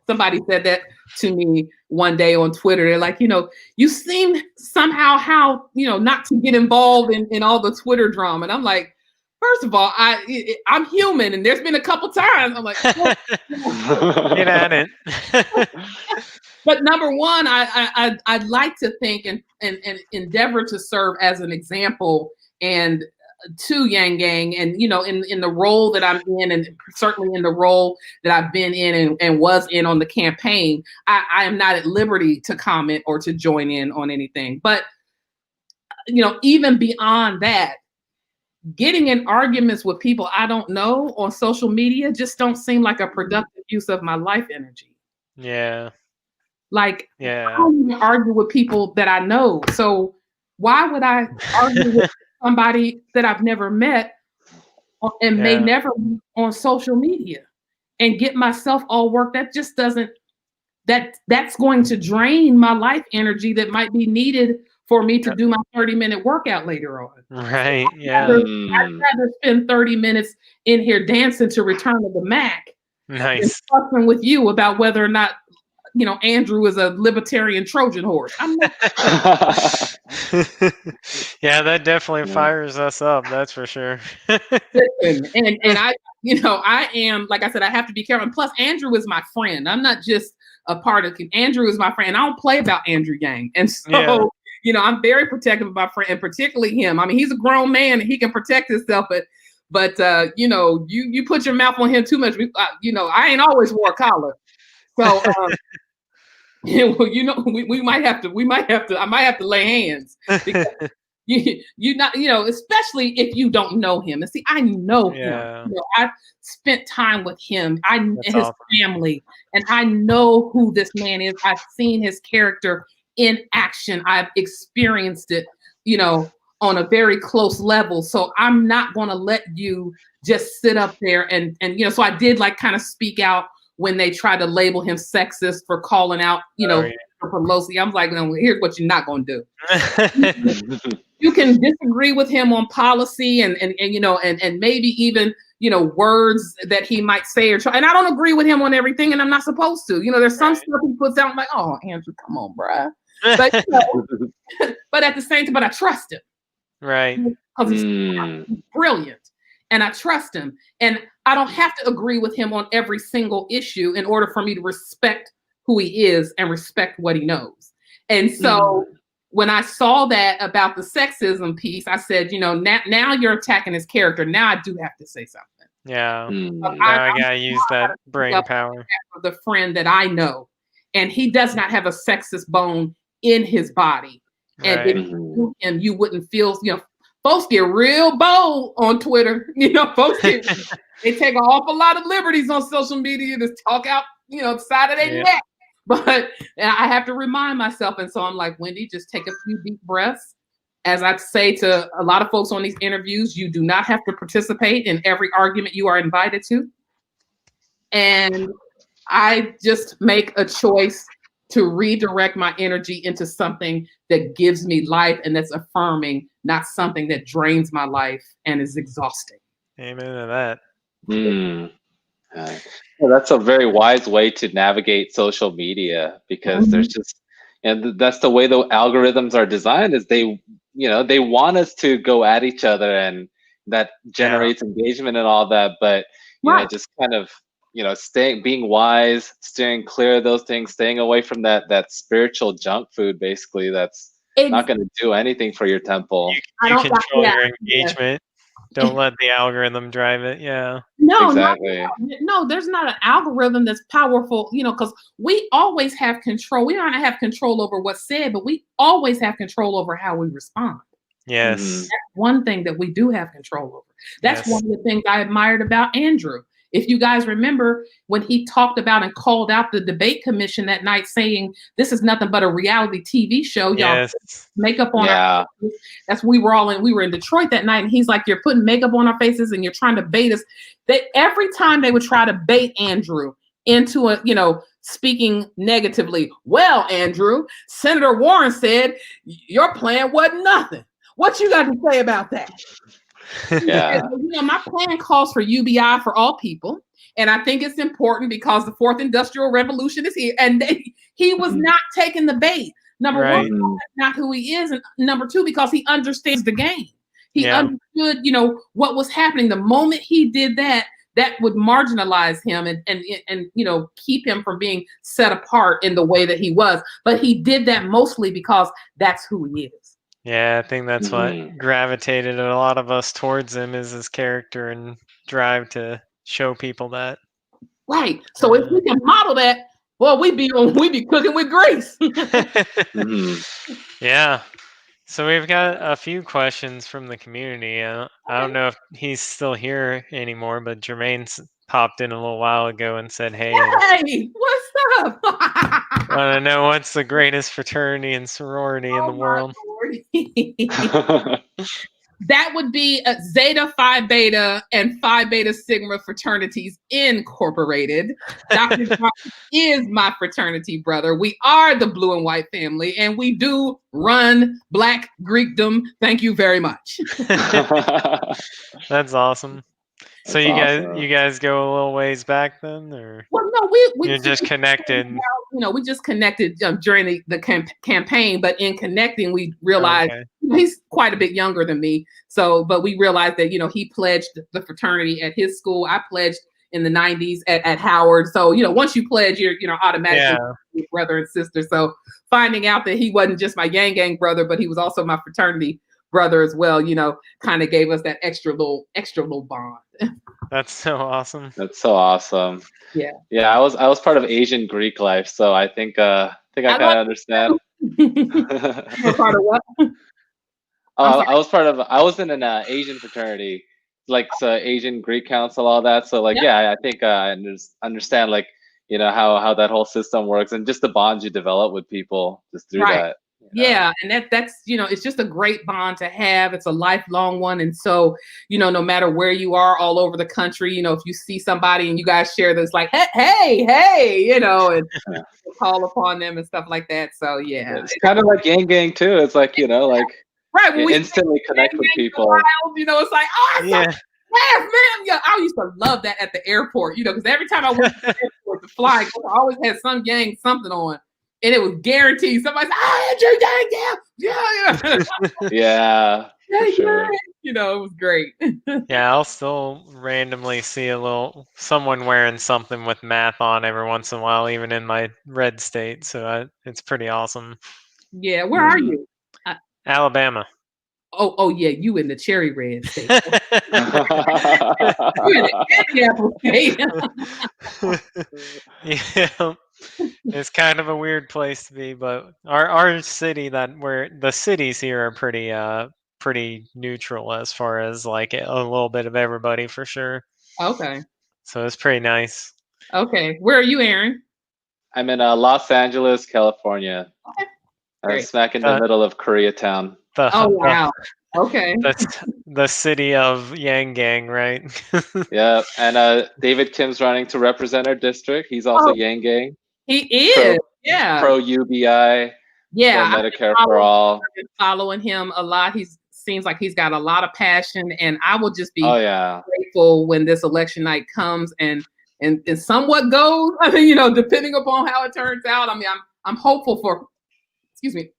Somebody said that to me one day on Twitter. They're like, you seem somehow not to get involved in all the Twitter drama. And I'm like, first of all, I'm human, and there's been a couple times I'm like, get at it. But number one, I'd like to think and endeavor to serve as an example and to Yang Gang, and in the role that I'm in, and certainly in the role that I've been in and was in on the campaign, I am not at liberty to comment or to join in on anything. But even beyond that, getting in arguments with people I don't know on social media just don't seem like a productive use of my life energy. Yeah. I don't even argue with people that I know. So why would I argue with somebody that I've never met and may never be on social media and get myself all worked? That just doesn't, that's going to drain my life energy that might be needed for me to do my 30-minute workout later on. Right. I'd rather spend 30 minutes in here dancing to Return of the Mac. Nice. And talking with you about whether or not Andrew is a libertarian Trojan horse. I'm not. Yeah, that definitely fires us up. That's for sure. and I am, like I said, I have to be careful. And plus, Andrew is my friend. I'm not just a part of Andrew is my friend. I don't play about Andrew Yang. And so, I'm very protective of my friend, and particularly him. I mean, he's a grown man and he can protect himself, but you put your mouth on him too much. I ain't always wore a collar. So, we might have to. I might have to lay hands. Because especially if you don't know him. And see, I know him. I've spent time with him. And his family, and I know who this man is. I've seen his character in action. I've experienced it, you know, on a very close level. So I'm not going to let you just sit up there and, you know, so I did like kind of speak out when they tried to label him sexist for calling out, you know, Pelosi. I'm like, no, here's what you're not going to do. You can disagree with him on policy and you know, and maybe even, you know, words that he might say or try. And I don't agree with him on everything, and I'm not supposed to. You know, there's some stuff he puts out, I'm like, oh, Andrew, come on, bruh. But, you know, but at the same time, but I trust him. Right. Because he's brilliant. And I trust him. And I don't have to agree with him on every single issue in order for me to respect who he is and respect what he knows. And so when I saw that about the sexism piece, I said, you know, now you're attacking his character. Now I do have to say something. Yeah. I gotta use that brain power. The friend that I know, and he does not have a sexist bone in his body. And if you knew him, you wouldn't feel, you know, folks get real bold on Twitter. You know, folks they take an awful lot of liberties on social media to talk out, you know, the side of their neck. But I have to remind myself. And so I'm like, Wendy, just take a few deep breaths. As I say to a lot of folks on these interviews, you do not have to participate in every argument you are invited to. And I just make a choice to redirect my energy into something that gives me life and that's affirming, not something that drains my life and is exhausting. Amen to that. Well, that's a very wise way to navigate social media, because there's just, and that's the way the algorithms are designed, is they, you know, they want us to go at each other, and that generates engagement and all that. But you know, just kind of, you know, being wise, steering clear of those things, staying away from that spiritual junk food, basically, that's not going to do anything for your temple. You control your engagement. Don't let the algorithm drive it. Yeah. No, exactly. No, there's not an algorithm that's powerful, you know, because we always have control. We don't have control over what's said, but we always have control over how we respond. Yes. That's one thing that we do have control over. That's one of the things I admired about Andrew. If you guys remember when he talked about and called out the debate commission that night, saying this is nothing but a reality TV show, y'all makeup on our faces. We were in Detroit that night, and he's like, you're putting makeup on our faces and you're trying to bait us. Every time they would try to bait Andrew into a, you know, speaking negatively. Well, Andrew, Senator Warren said your plan wasn't nothing. What you got to say about that? Yeah. You know, my plan calls for UBI for all people. And I think it's important because the fourth industrial revolution is here. And he was not taking the bait. Number one, that's not who he is. And number two, because he understands the game. He understood, you know, what was happening. The moment he did that, that would marginalize him and you know, keep him from being set apart in the way that he was. But he did that mostly because that's who he is. Yeah, I think that's what gravitated a lot of us towards him, is his character and drive to show people that. Right. So if we can model that, well, we be cooking with grace. Yeah. So we've got a few questions from the community. I don't know if he's still here anymore, but Jermaine's popped in a little while ago and said, hey, what's up? Want to know what's the greatest fraternity and sorority in the world? That would be Zeta Phi Beta and Phi Beta Sigma fraternities incorporated. Dr. John is my fraternity brother. We are the blue and white family, and we do run Black Greekdom. Thank you very much. That's awesome. So you guys go a little ways back then, or? Well, no, you're just connected. You know, we just connected during the campaign, but in connecting, we realized he's quite a bit younger than me. So, but we realized that, you know, he pledged the fraternity at his school. I pledged in the 90s at Howard. So, you know, once you pledge, you're, you know, automatically brother and sister. So finding out that he wasn't just my Yang Gang brother, but he was also my fraternity brother as well, you know, kind of gave us that extra little bond. That's so awesome. That's so awesome. Yeah. Yeah, I was part of Asian Greek life, so I think I kind of understand. You're part of what? I was in an Asian fraternity, like Asian Greek Council, all that. So like, I think I understand. Like, how that whole system works, and just the bonds you develop with people just through Right. that. Yeah, and that's it's just a great bond to have. It's a lifelong one, and so no matter where you are, all over the country, if you see somebody and you guys share this, like hey, and Yeah. call upon them and stuff like that. So yeah, It's kind of like gang too. It's like right. When you we instantly connect with people. it's like, oh, it's Yeah. so fast, man. Yeah, I used to love that at the airport, because every time I went to the airport to fly, I always had some gang something on. And it was guaranteed. Somebody said, Andrew, yeah. Yeah, for sure. It was great. Yeah, I'll still randomly see someone wearing something with math on every once in a while, even in my red state. So it's pretty awesome. Yeah, where are you? Alabama. Oh yeah, you in the cherry red state. You're in the Apple state. Yeah. It's kind of a weird place to be, but our city the cities here are pretty neutral as far as like a little bit of everybody for sure. Okay. So it's pretty nice. Okay. Where are you, Aaron? I'm in Los Angeles, California. Okay. Great. Smack in the middle of Koreatown. Oh wow. Okay. That's the city of Yang Gang, right? Yeah, and David Kim's running to represent our district. He's also Yang Gang. He is. Pro UBI. Yeah. Pro Medicare for all. I've been following him a lot. He seems like he's got a lot of passion, and I will just be grateful when this election night comes and somewhat goes. I mean, depending upon how it turns out. I mean, I'm hopeful for,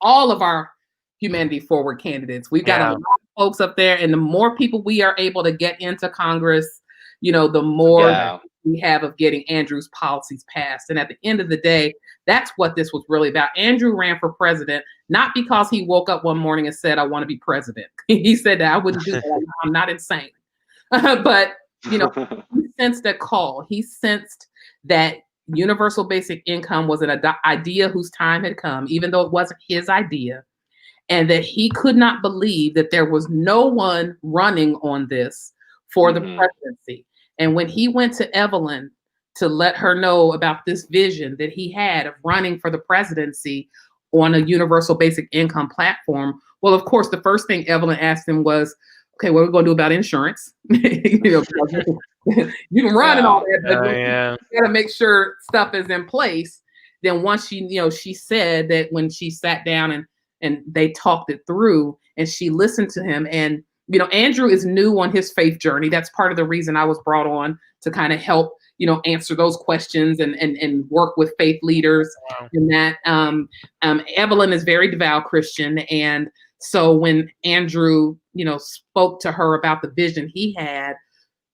all of our Humanity Forward candidates. We've got a lot of folks up there, and the more people we are able to get into Congress, the more we have of getting Andrew's policies passed. And at the end of the day, that's what this was really about. Andrew ran for president, not because he woke up one morning and said, I want to be president. He said that I wouldn't do that. I'm not insane. But, he sensed a call. He sensed that universal basic income was an idea whose time had come, even though it wasn't his idea. And that he could not believe that there was no one running on this for the presidency. And when he went to Evelyn to let her know about this vision that he had of running for the presidency on a universal basic income platform, well, of course, the first thing Evelyn asked him was, okay, what are we going to do about insurance? You can run and all that, but you got to make sure stuff is in place. Then once she said that when she sat down and they talked it through and she listened to him, and Andrew is new on his faith journey. That's part of the reason I was brought on to kind of help, answer those questions and work with faith leaders. Wow. In that. Evelyn is very devout Christian. And so when Andrew, spoke to her about the vision he had,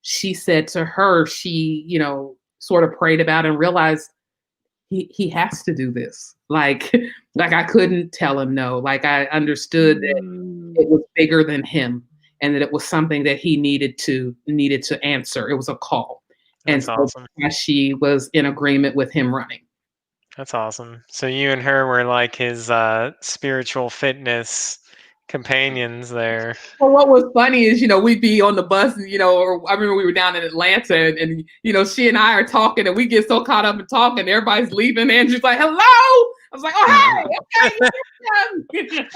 she said to her, she, sort of prayed about and realized he has to do this. Like I couldn't tell him no. Like I understood that it was bigger than him, and that it was something that he needed to answer. It was a call. That's awesome. She was in agreement with him running. That's awesome. So you and her were like his spiritual fitness companions there. Well, what was funny is, we'd be on the bus, or I remember we were down in Atlanta and she and I are talking and we get so caught up in talking, everybody's leaving. Andrew's like, hello. I was like, oh, hey, okay.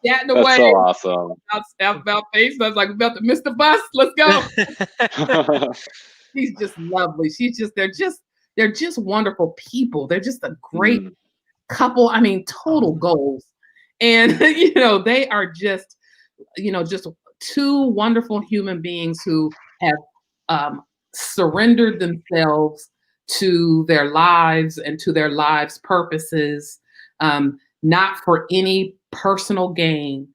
Chatting away. That's so awesome. About face. I was like, about to miss the bus. Let's go. She's just lovely. They're just wonderful people. They're just a great couple. I mean, total goals. And, they are just two wonderful human beings who have surrendered themselves to their lives and to their lives' purposes, not for any personal gain,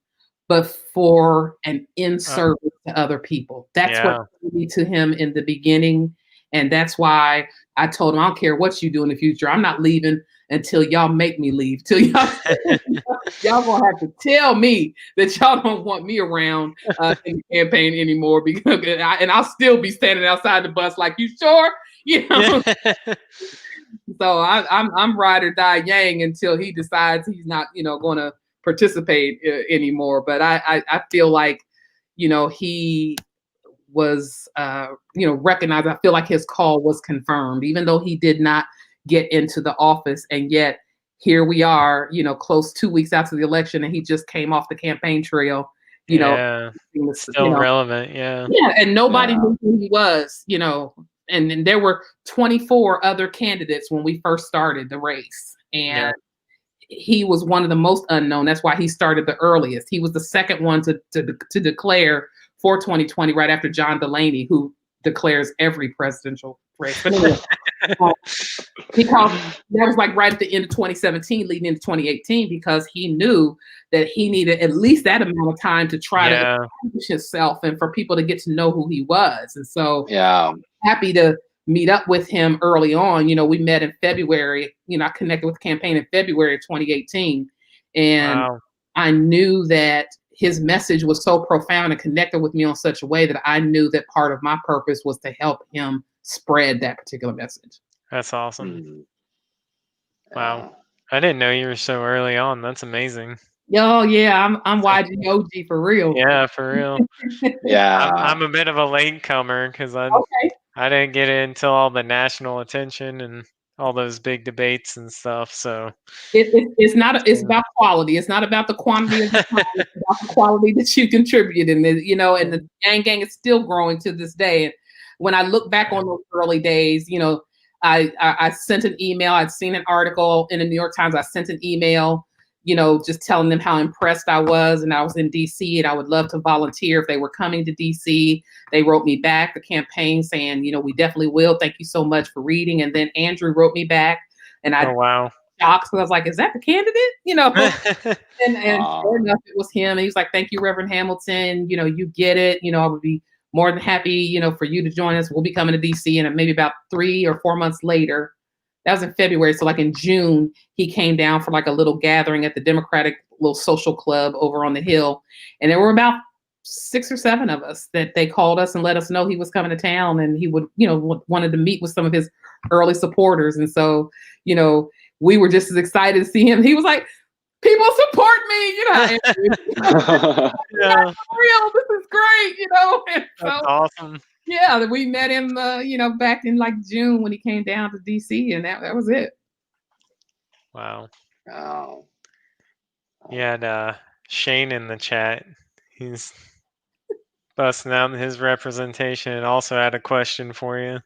but for an in service to other people. That's what drew me to him in the beginning. And that's why I told him, I don't care what you do in the future. I'm not leaving until y'all make me leave. Till y'all gonna have to tell me that y'all don't want me around in the campaign anymore, because I'll still be standing outside the bus like, you sure? So I'm ride or die Yang until he decides he's not, going to participate anymore. But I feel like, he was recognized. I feel like his call was confirmed, even though he did not get into the office. And yet here we are, close 2 weeks after the election, and he just came off the campaign trail, still relevant. Yeah. Yeah. And nobody knew who he was, and there were 24 other candidates when we first started the race. And he was one of the most unknown. That's why he started the earliest. He was the second one to declare for 2020, right after John Delaney, who declares every presidential race. But anyway, because that was like right at the end of 2017, leading into 2018, because he knew that he needed at least that amount of time to try to establish himself and for people to get to know who he was. And so I'm happy to meet up with him early on. We met in February. I connected with the campaign in February of 2018. And I knew that his message was so profound and connected with me on such a way that I knew that part of my purpose was to help him spread that particular message. That's awesome. Wow. I didn't know you were so early on. That's amazing. Oh yeah, I'm YG OG for real. Yeah, for real. I'm a bit of a latecomer because I didn't get it until all the national attention and all those big debates and stuff. So it's about quality. It's not about the quantity of the time. It's about the quality that you contributed. And and the gang is still growing to this day. And when I look back on those early days, I sent an email. I'd seen an article in the New York Times. I sent an email, just telling them how impressed I was. And I was in DC and I would love to volunteer if they were coming to DC. They wrote me back, the campaign, saying, we definitely will. Thank you so much for reading. And then Andrew wrote me back, and I shocked, because I was like, is that the candidate? And sure enough, it was him. And he was like, thank you, Reverend Hamilton. You get it. I would be more than happy, for you to join us. We'll be coming to DC. And maybe about 3 or 4 months later, that was in February. So like in June, he came down for like a little gathering at the Democratic little social club over on the Hill. And there were about 6 or 7 of us that they called us and let us know he was coming to town, and he would, wanted to meet with some of his early supporters. And so, we were just as excited to see him. He was like, people support me, real, this is great, And so, that's awesome. Yeah, we met him, back in like June when he came down to DC, and that was it. Wow. You had Shane in the chat. He's busting out his representation and also had a question for you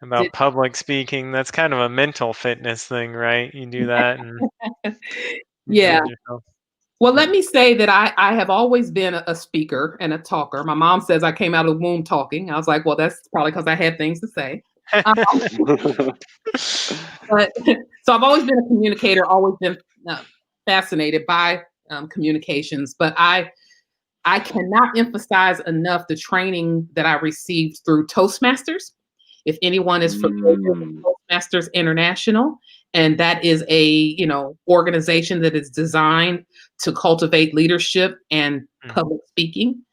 about public speaking. That's kind of a mental fitness thing, right? You do that. And yeah. Well, let me say that I have always been a speaker and a talker. My mom says I came out of the womb talking. I was like, well, that's probably because I had things to say. But so I've always been a communicator, always been fascinated by communications. But I cannot emphasize enough the training that I received through Toastmasters. If anyone is familiar with Toastmasters International, and that is a organization that is designed to cultivate leadership and public speaking.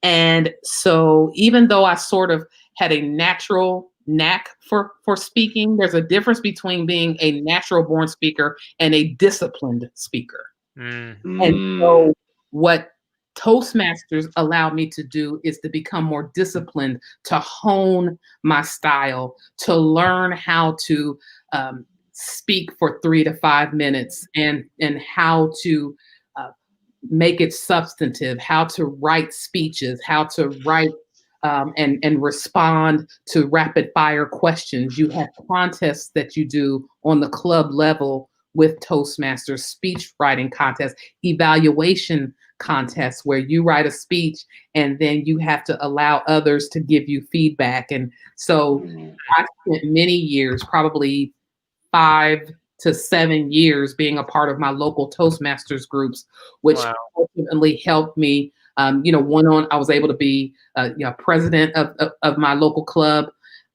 And so even though I sort of had a natural knack for speaking, there's a difference between being a natural born speaker and a disciplined speaker. And so what Toastmasters allowed me to do is to become more disciplined, to hone my style, to learn how to speak for 3 to 5 minutes, and how to make it substantive, how to write speeches, how to write and respond to rapid fire questions. You have contests that you do on the club level with Toastmasters, speech writing contests, evaluation contests where you write a speech and then you have to allow others to give you feedback. And so I spent many years, probably 5 to 7 years, being a part of my local Toastmasters groups, which ultimately helped me. I was able to be president of my local club.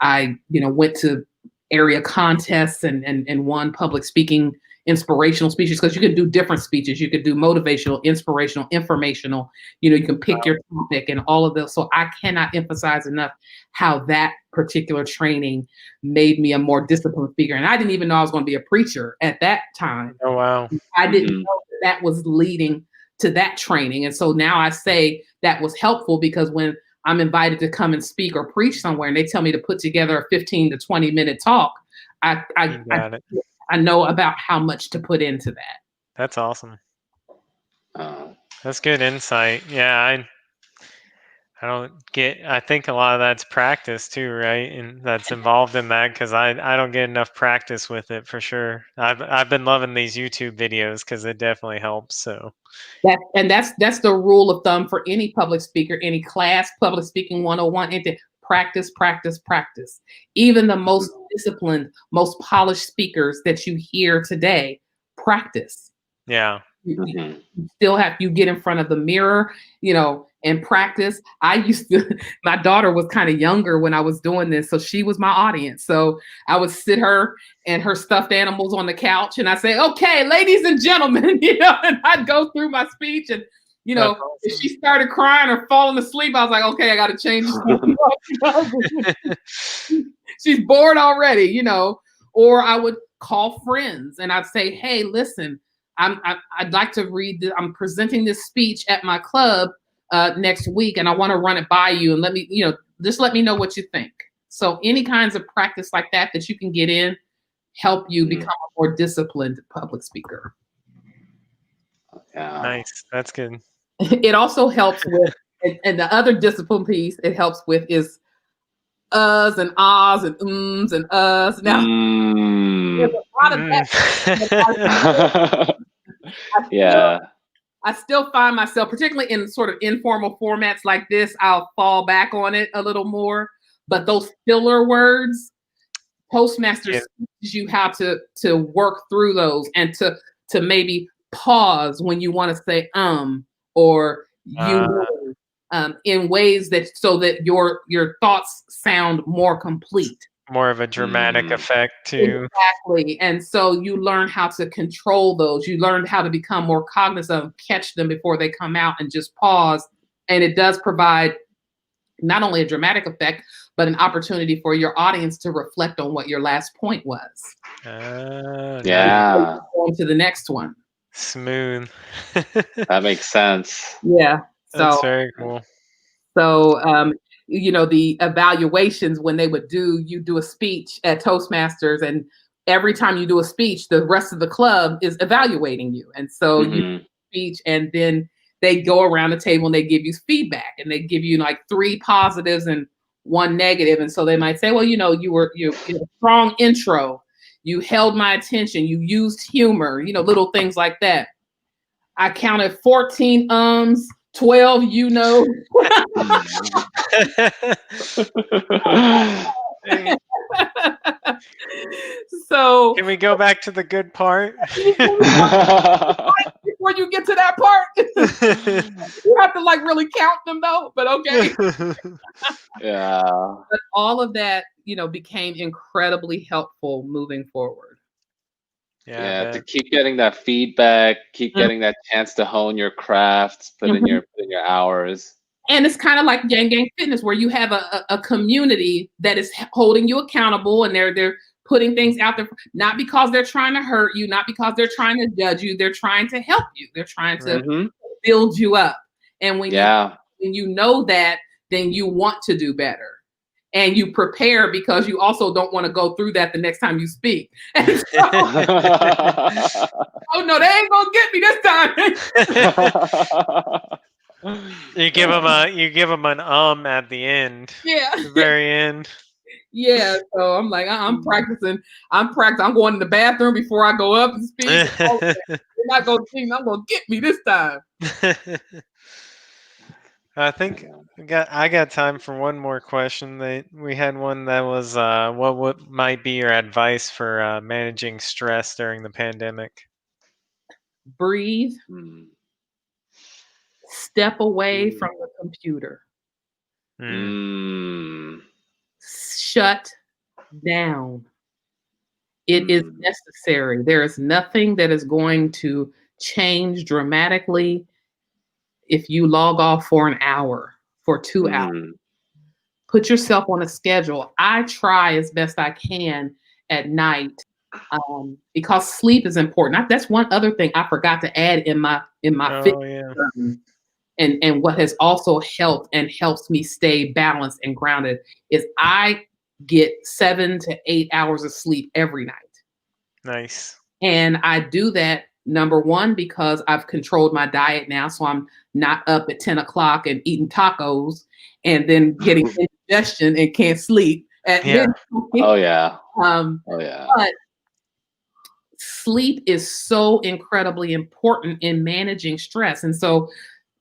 I went to area contests and won public speaking inspirational speeches, because you could do different speeches. You could do motivational, inspirational, informational. You can pick your topic and all of those. So I cannot emphasize enough how that particular training made me a more disciplined speaker. And I didn't even know I was going to be a preacher at that time. Oh, wow. I didn't know that was leading to that training. And so now I say that was helpful, because when I'm invited to come and speak or preach somewhere, and they tell me to put together a 15 to 20-minute talk, I know about how much to put into that. That's awesome. That's good insight. Yeah, I think a lot of that's practice too, right? And that's involved in that, because I don't get enough practice with it for sure. I've been loving these YouTube videos because it definitely helps. So that's the rule of thumb for any public speaker, any class, public speaking 101, anything. Practice, practice, practice. Even the most disciplined, most polished speakers that you hear today, practice. Yeah. You still have, you get in front of the mirror, and practice. My daughter was kind of younger when I was doing this, so she was my audience. So I would sit her and her stuffed animals on the couch, and I say, "Okay, ladies and gentlemen," and I'd go through my speech, and awesome. If she started crying or falling asleep, I was like, "Okay, I got to change." She's bored already, Or I would call friends and I'd say, "Hey, listen, I'd like to read. I'm presenting this speech at my club next week, and I want to run it by you, and just let me know what you think." So any kinds of practice like that you can get in help you become a more disciplined public speaker. Yeah. Nice. That's good. It also helps with, and the other discipline piece it helps with is uhs and ahs and ums and uhs. Now, there's a lot of that. I still find myself, particularly in sort of informal formats like this, I'll fall back on it a little more. But those filler words, Toastmasters teaches you how to work through those and to maybe pause when you want to say or in ways that so that your thoughts sound more complete. More of a dramatic effect too. Exactly. And so you learn how to control those. You learn how to become more cognizant, catch them before they come out, and just pause. And it does provide not only a dramatic effect, but an opportunity for your audience to reflect on what your last point was. Yeah. On to the next one. Smooth. That makes sense. Yeah. That's very cool. So, the evaluations when you do a speech at Toastmasters, and every time you do a speech, the rest of the club is evaluating you. And so you do a speech, and then they go around the table and they give you feedback, and they give you like 3 positives and 1 negative. And so they might say, well, you had a strong intro. You held my attention. You used humor, little things like that. I counted 14 ums. 12, So can we go back to the good part? Before you get to that part, you have to really count them though, but okay. Yeah. But all of that, became incredibly helpful moving forward. Yeah, to keep getting that feedback, keep getting that chance to hone your craft, put in your hours. And it's kind of like Yang Gang Fitness, where you have a community that is holding you accountable, and they're putting things out there, not because they're trying to hurt you, not because they're trying to judge you, they're trying to help you. They're trying to build you up. And when you know that, then you want to do better. And you prepare because you also don't want to go through that the next time you speak. And so, oh no, they ain't gonna get me this time. You give them an at the end. Yeah. The very end. Yeah. So I'm like, I'm practicing. I'm going to the bathroom before I go up and speak. They're not gonna think I'm gonna get me this time. I think I got time for one more question. We had one that was, what might be your advice for managing stress during the pandemic? Breathe. Step away from the computer. Shut down. It is necessary. There is nothing that is going to change dramatically if you log off for an hour, for 2 hours. Put yourself on a schedule. I try as best I can at night because sleep is important. That's one other thing I forgot to add in my fitness journey. and what has also helped and helps me stay balanced and grounded is I get 7 to 8 hours of sleep every night. Nice. And I do that, number one, because I've controlled my diet now. So I'm not up at 10 o'clock and eating tacos and then getting indigestion and can't sleep at midnight. Oh yeah. But sleep is so incredibly important in managing stress. And so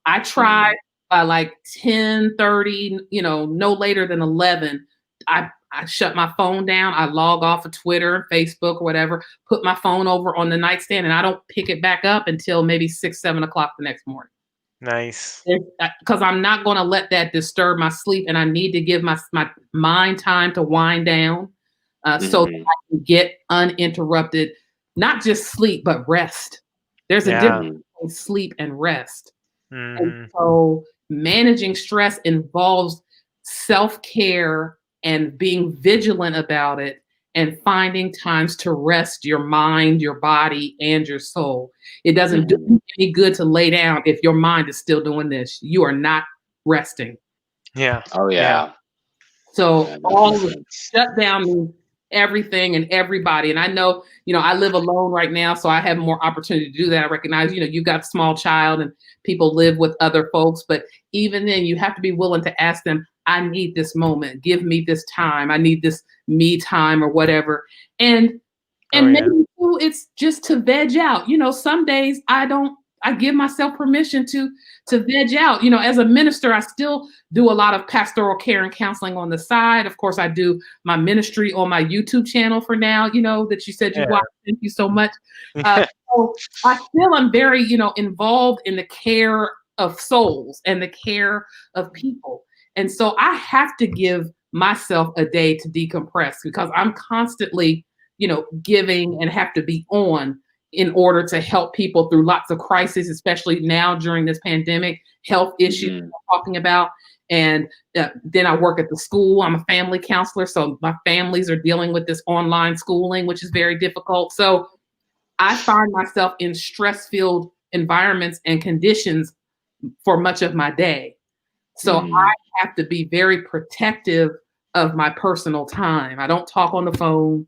I try by like 10:30, no later than 11, I shut my phone down. I log off of Twitter, Facebook, or whatever, put my phone over on the nightstand, and I don't pick it back up until maybe 6, 7 o'clock the next morning. Nice. Because I'm not going to let that disturb my sleep, and I need to give my mind time to wind down so that I can get uninterrupted, not just sleep, but rest. There's a difference between sleep and rest. And so managing stress involves self-care and being vigilant about it and finding times to rest your mind, your body, and your soul. It doesn't do you any good to lay down if your mind is still doing this. You are not resting. Yeah. Oh yeah. So all of it, shut down means everything and everybody. And I know, I live alone right now, so I have more opportunity to do that. I recognize, you've got a small child and people live with other folks, but even then you have to be willing to ask them, I need this moment. Give me this time. I need this me time or whatever. And maybe too, it's just to veg out. Some days I give myself permission to veg out. As a minister, I still do a lot of pastoral care and counseling on the side. Of course, I do my ministry on my YouTube channel for now, that you said you watched. Thank you so much. So I still am very, involved in the care of souls and the care of people. And so I have to give myself a day to decompress because I'm constantly, giving and have to be on in order to help people through lots of crises, especially now during this pandemic, health issues I'm talking about. And then I work at the school. I'm a family counselor. So my families are dealing with this online schooling, which is very difficult. So I find myself in stress-filled environments and conditions for much of my day. So I have to be very protective of my personal time. I don't talk on the phone,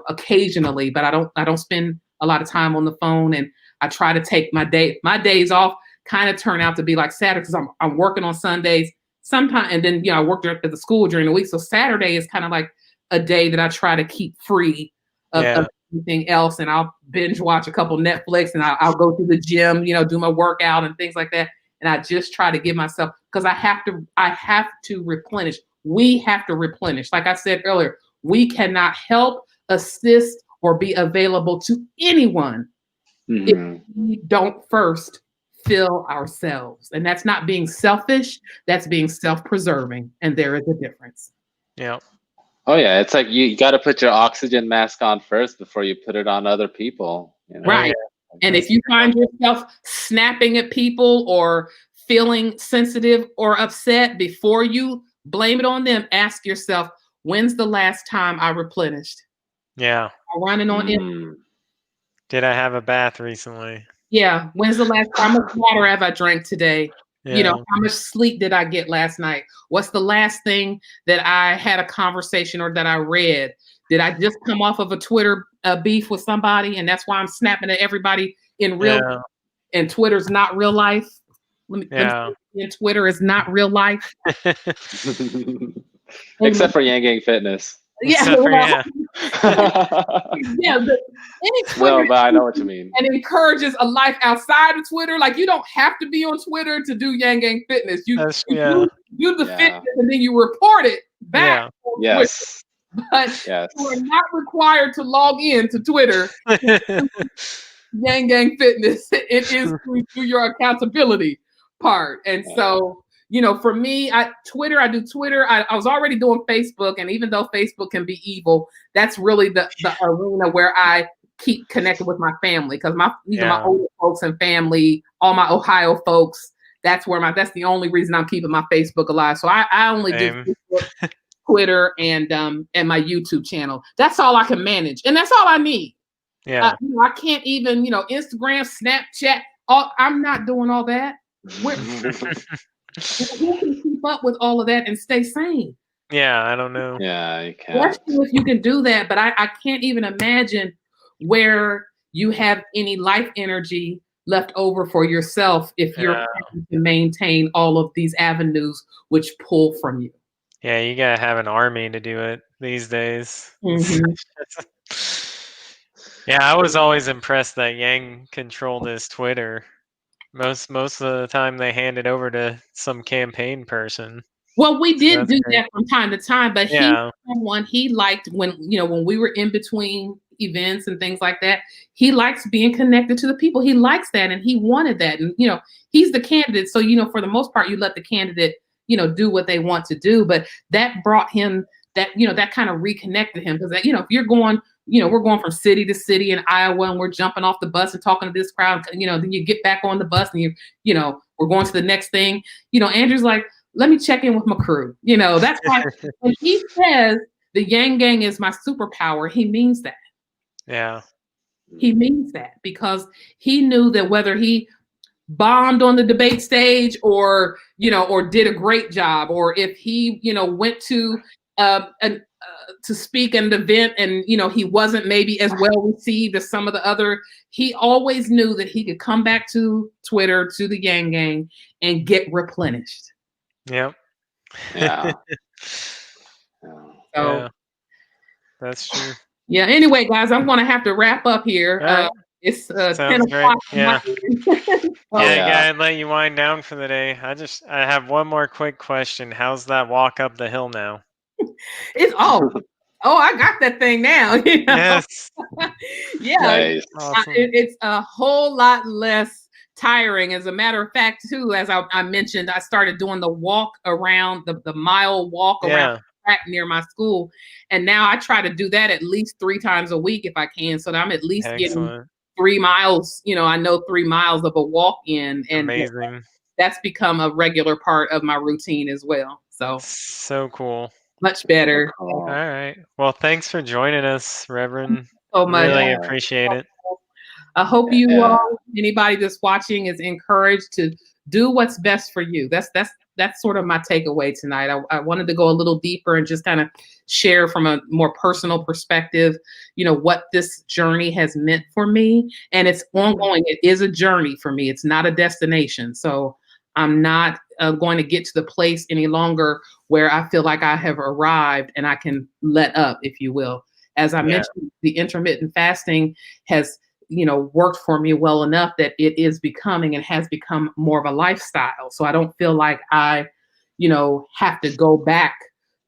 occasionally, but I don't spend a lot of time on the phone. And I try to take my days off kind of turn out to be like Saturday because I'm working on Sundays sometimes. And then, I work at the school during the week. So Saturday is kind of like a day that I try to keep free of anything else. And I'll binge watch a couple Netflix and I'll go to the gym, do my workout and things like that. And I just try to give myself, because I have to replenish. We have to replenish. Like I said earlier, we cannot help, assist, or be available to anyone if we don't first fill ourselves. And that's not being selfish, that's being self-preserving. And there is a difference. Yeah. Oh yeah, it's like you got to put your oxygen mask on first before you put it on other people. Right. And if you find yourself snapping at people or feeling sensitive or upset, before you blame it on them, ask yourself, when's the last time I replenished? Yeah. I'm running on it. Did I have a bath recently? Yeah. When's the last time? How much water have I drank today? Yeah. How much sleep did I get last night? What's the last thing that I had a conversation or that I read? Did I just come off of a Twitter beef with somebody and that's why I'm snapping at everybody in real life? And Twitter's not real life? Let me Twitter is not real life. Except for Yang Gang Fitness. Yeah. No, but I know what you mean. And encourages a life outside of Twitter. Like, you don't have to be on Twitter to do Yang Gang Fitness. You do the fitness and then you report it back. Yes. But you are not required to log in to Twitter. Yang Gang Fitness. It is through your accountability part. And so, for me, I do Twitter. I was already doing Facebook. And even though Facebook can be evil, that's really the arena where I keep connected with my family. Because my older folks and family, all my Ohio folks, that's the only reason I'm keeping my Facebook alive. So I only do Facebook, Twitter, and my YouTube channel. That's all I can manage. And that's all I need. Yeah. I can't even, Instagram, Snapchat. I'm not doing all that. Who can keep up with all of that and stay sane? Yeah, I don't know. Yeah, you Bless can't. you if you can do that, but I can't even imagine where you have any life energy left over for yourself if you're Yeah. having to maintain all of these avenues which pull from you. Yeah, you gotta have an army to do it these days. Mhm. Yeah, I was always impressed that Yang controlled his Twitter. Most of the time they hand it over to some campaign person. Well, we So did that's do great. that from time to time, but Yeah. someone he liked when when we were in between events and things like that. He likes being connected to the people. He likes that, and he wanted that. And he's the candidate, so for the most part, you let the candidate do what they want to do. But that brought him that kind of reconnected him, because if you're going. We're going from city to city in Iowa, and we're jumping off the bus and talking to this crowd. Then you get back on the bus, and we're going to the next thing. Andrew's like, let me check in with my crew. That's why when he says the Yang Gang is my superpower, he means that. Yeah. He means that because he knew that whether he bombed on the debate stage or did a great job, or if he went to to speak at an event and he wasn't maybe as well received as some of the other, he always knew that he could come back to Twitter, to the Yang Gang, and get replenished. Yep. Yeah. So, Yeah. That's true. Yeah. Anyway, guys, I'm going to have to wrap up here. All right. It's 10 Sounds great. o'clock. Yeah. Yeah. Yeah, gotta let you wind down for the day. I have one more quick question. How's that walk up the hill now? It's I got that thing now. Yes. Yeah. Nice. Awesome. It's a whole lot less tiring. As a matter of fact, too, as I mentioned, I started doing the walk around the mile walk around the track near my school, and now I try to do that at least 3 times a week if I can, so that I'm at least getting 3 miles. I know 3 miles of a walk in, and amazing. That's become a regular part of my routine as well. So cool. Much better. So cool. All right. Well, thanks for joining us, Reverend. So much. Really appreciate it. I hope anybody that's watching is encouraged to do what's best for you. That's sort of my takeaway tonight. I wanted to go a little deeper and just kind of share from a more personal perspective, what this journey has meant for me. And it's ongoing. It is a journey for me. It's not a destination. So I'm not going to get to the place any longer where I feel like I have arrived and I can let up, if you will. As I mentioned, the intermittent fasting has worked for me well enough that it is becoming and has become more of a lifestyle. So I don't feel like I, have to go back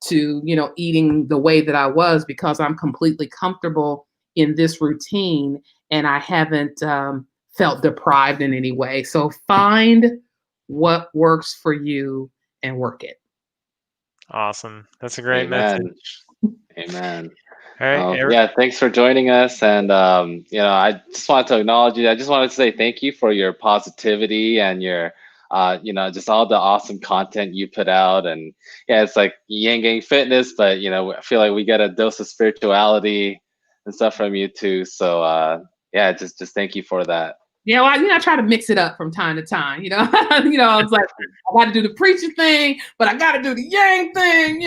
to, eating the way that I was, because I'm completely comfortable in this routine and I haven't felt deprived in any way. So find what works for you and work it. Awesome. That's a great Amen. message. Amen. All right. Yeah, thanks for joining us. And, I just wanted to acknowledge you. I just wanted to say thank you for your positivity and your, just all the awesome content you put out. And yeah, it's like Yang Gang Fitness, but, I feel like we get a dose of spirituality and stuff from you too. So, yeah, just thank you for that. Yeah, well, I try to mix it up from time to time. I was like, I got to do the preacher thing, but I got to do the Yang thing.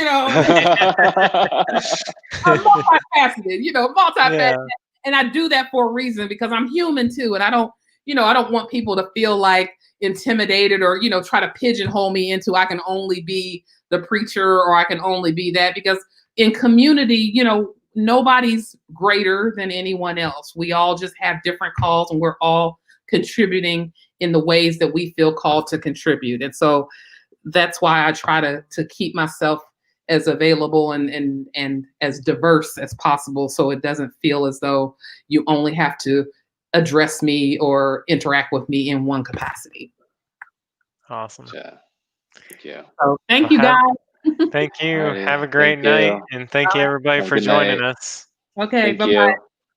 I'm multifaceted, multifaceted, and I do that for a reason, because I'm human too, and I don't want people to feel like intimidated or try to pigeonhole me into I can only be the preacher or I can only be that, because in community, nobody's greater than anyone else. We all just have different calls, and we're all contributing in the ways that we feel called to contribute. And so that's why I try to keep myself as available and as diverse as possible, so it doesn't feel as though you only have to address me or interact with me in one capacity. Awesome. Yeah. Thank you. So thank you, guys. Thank you. Alrighty. Have a great night. And thank you, everybody, for joining us. Okay. Thank you.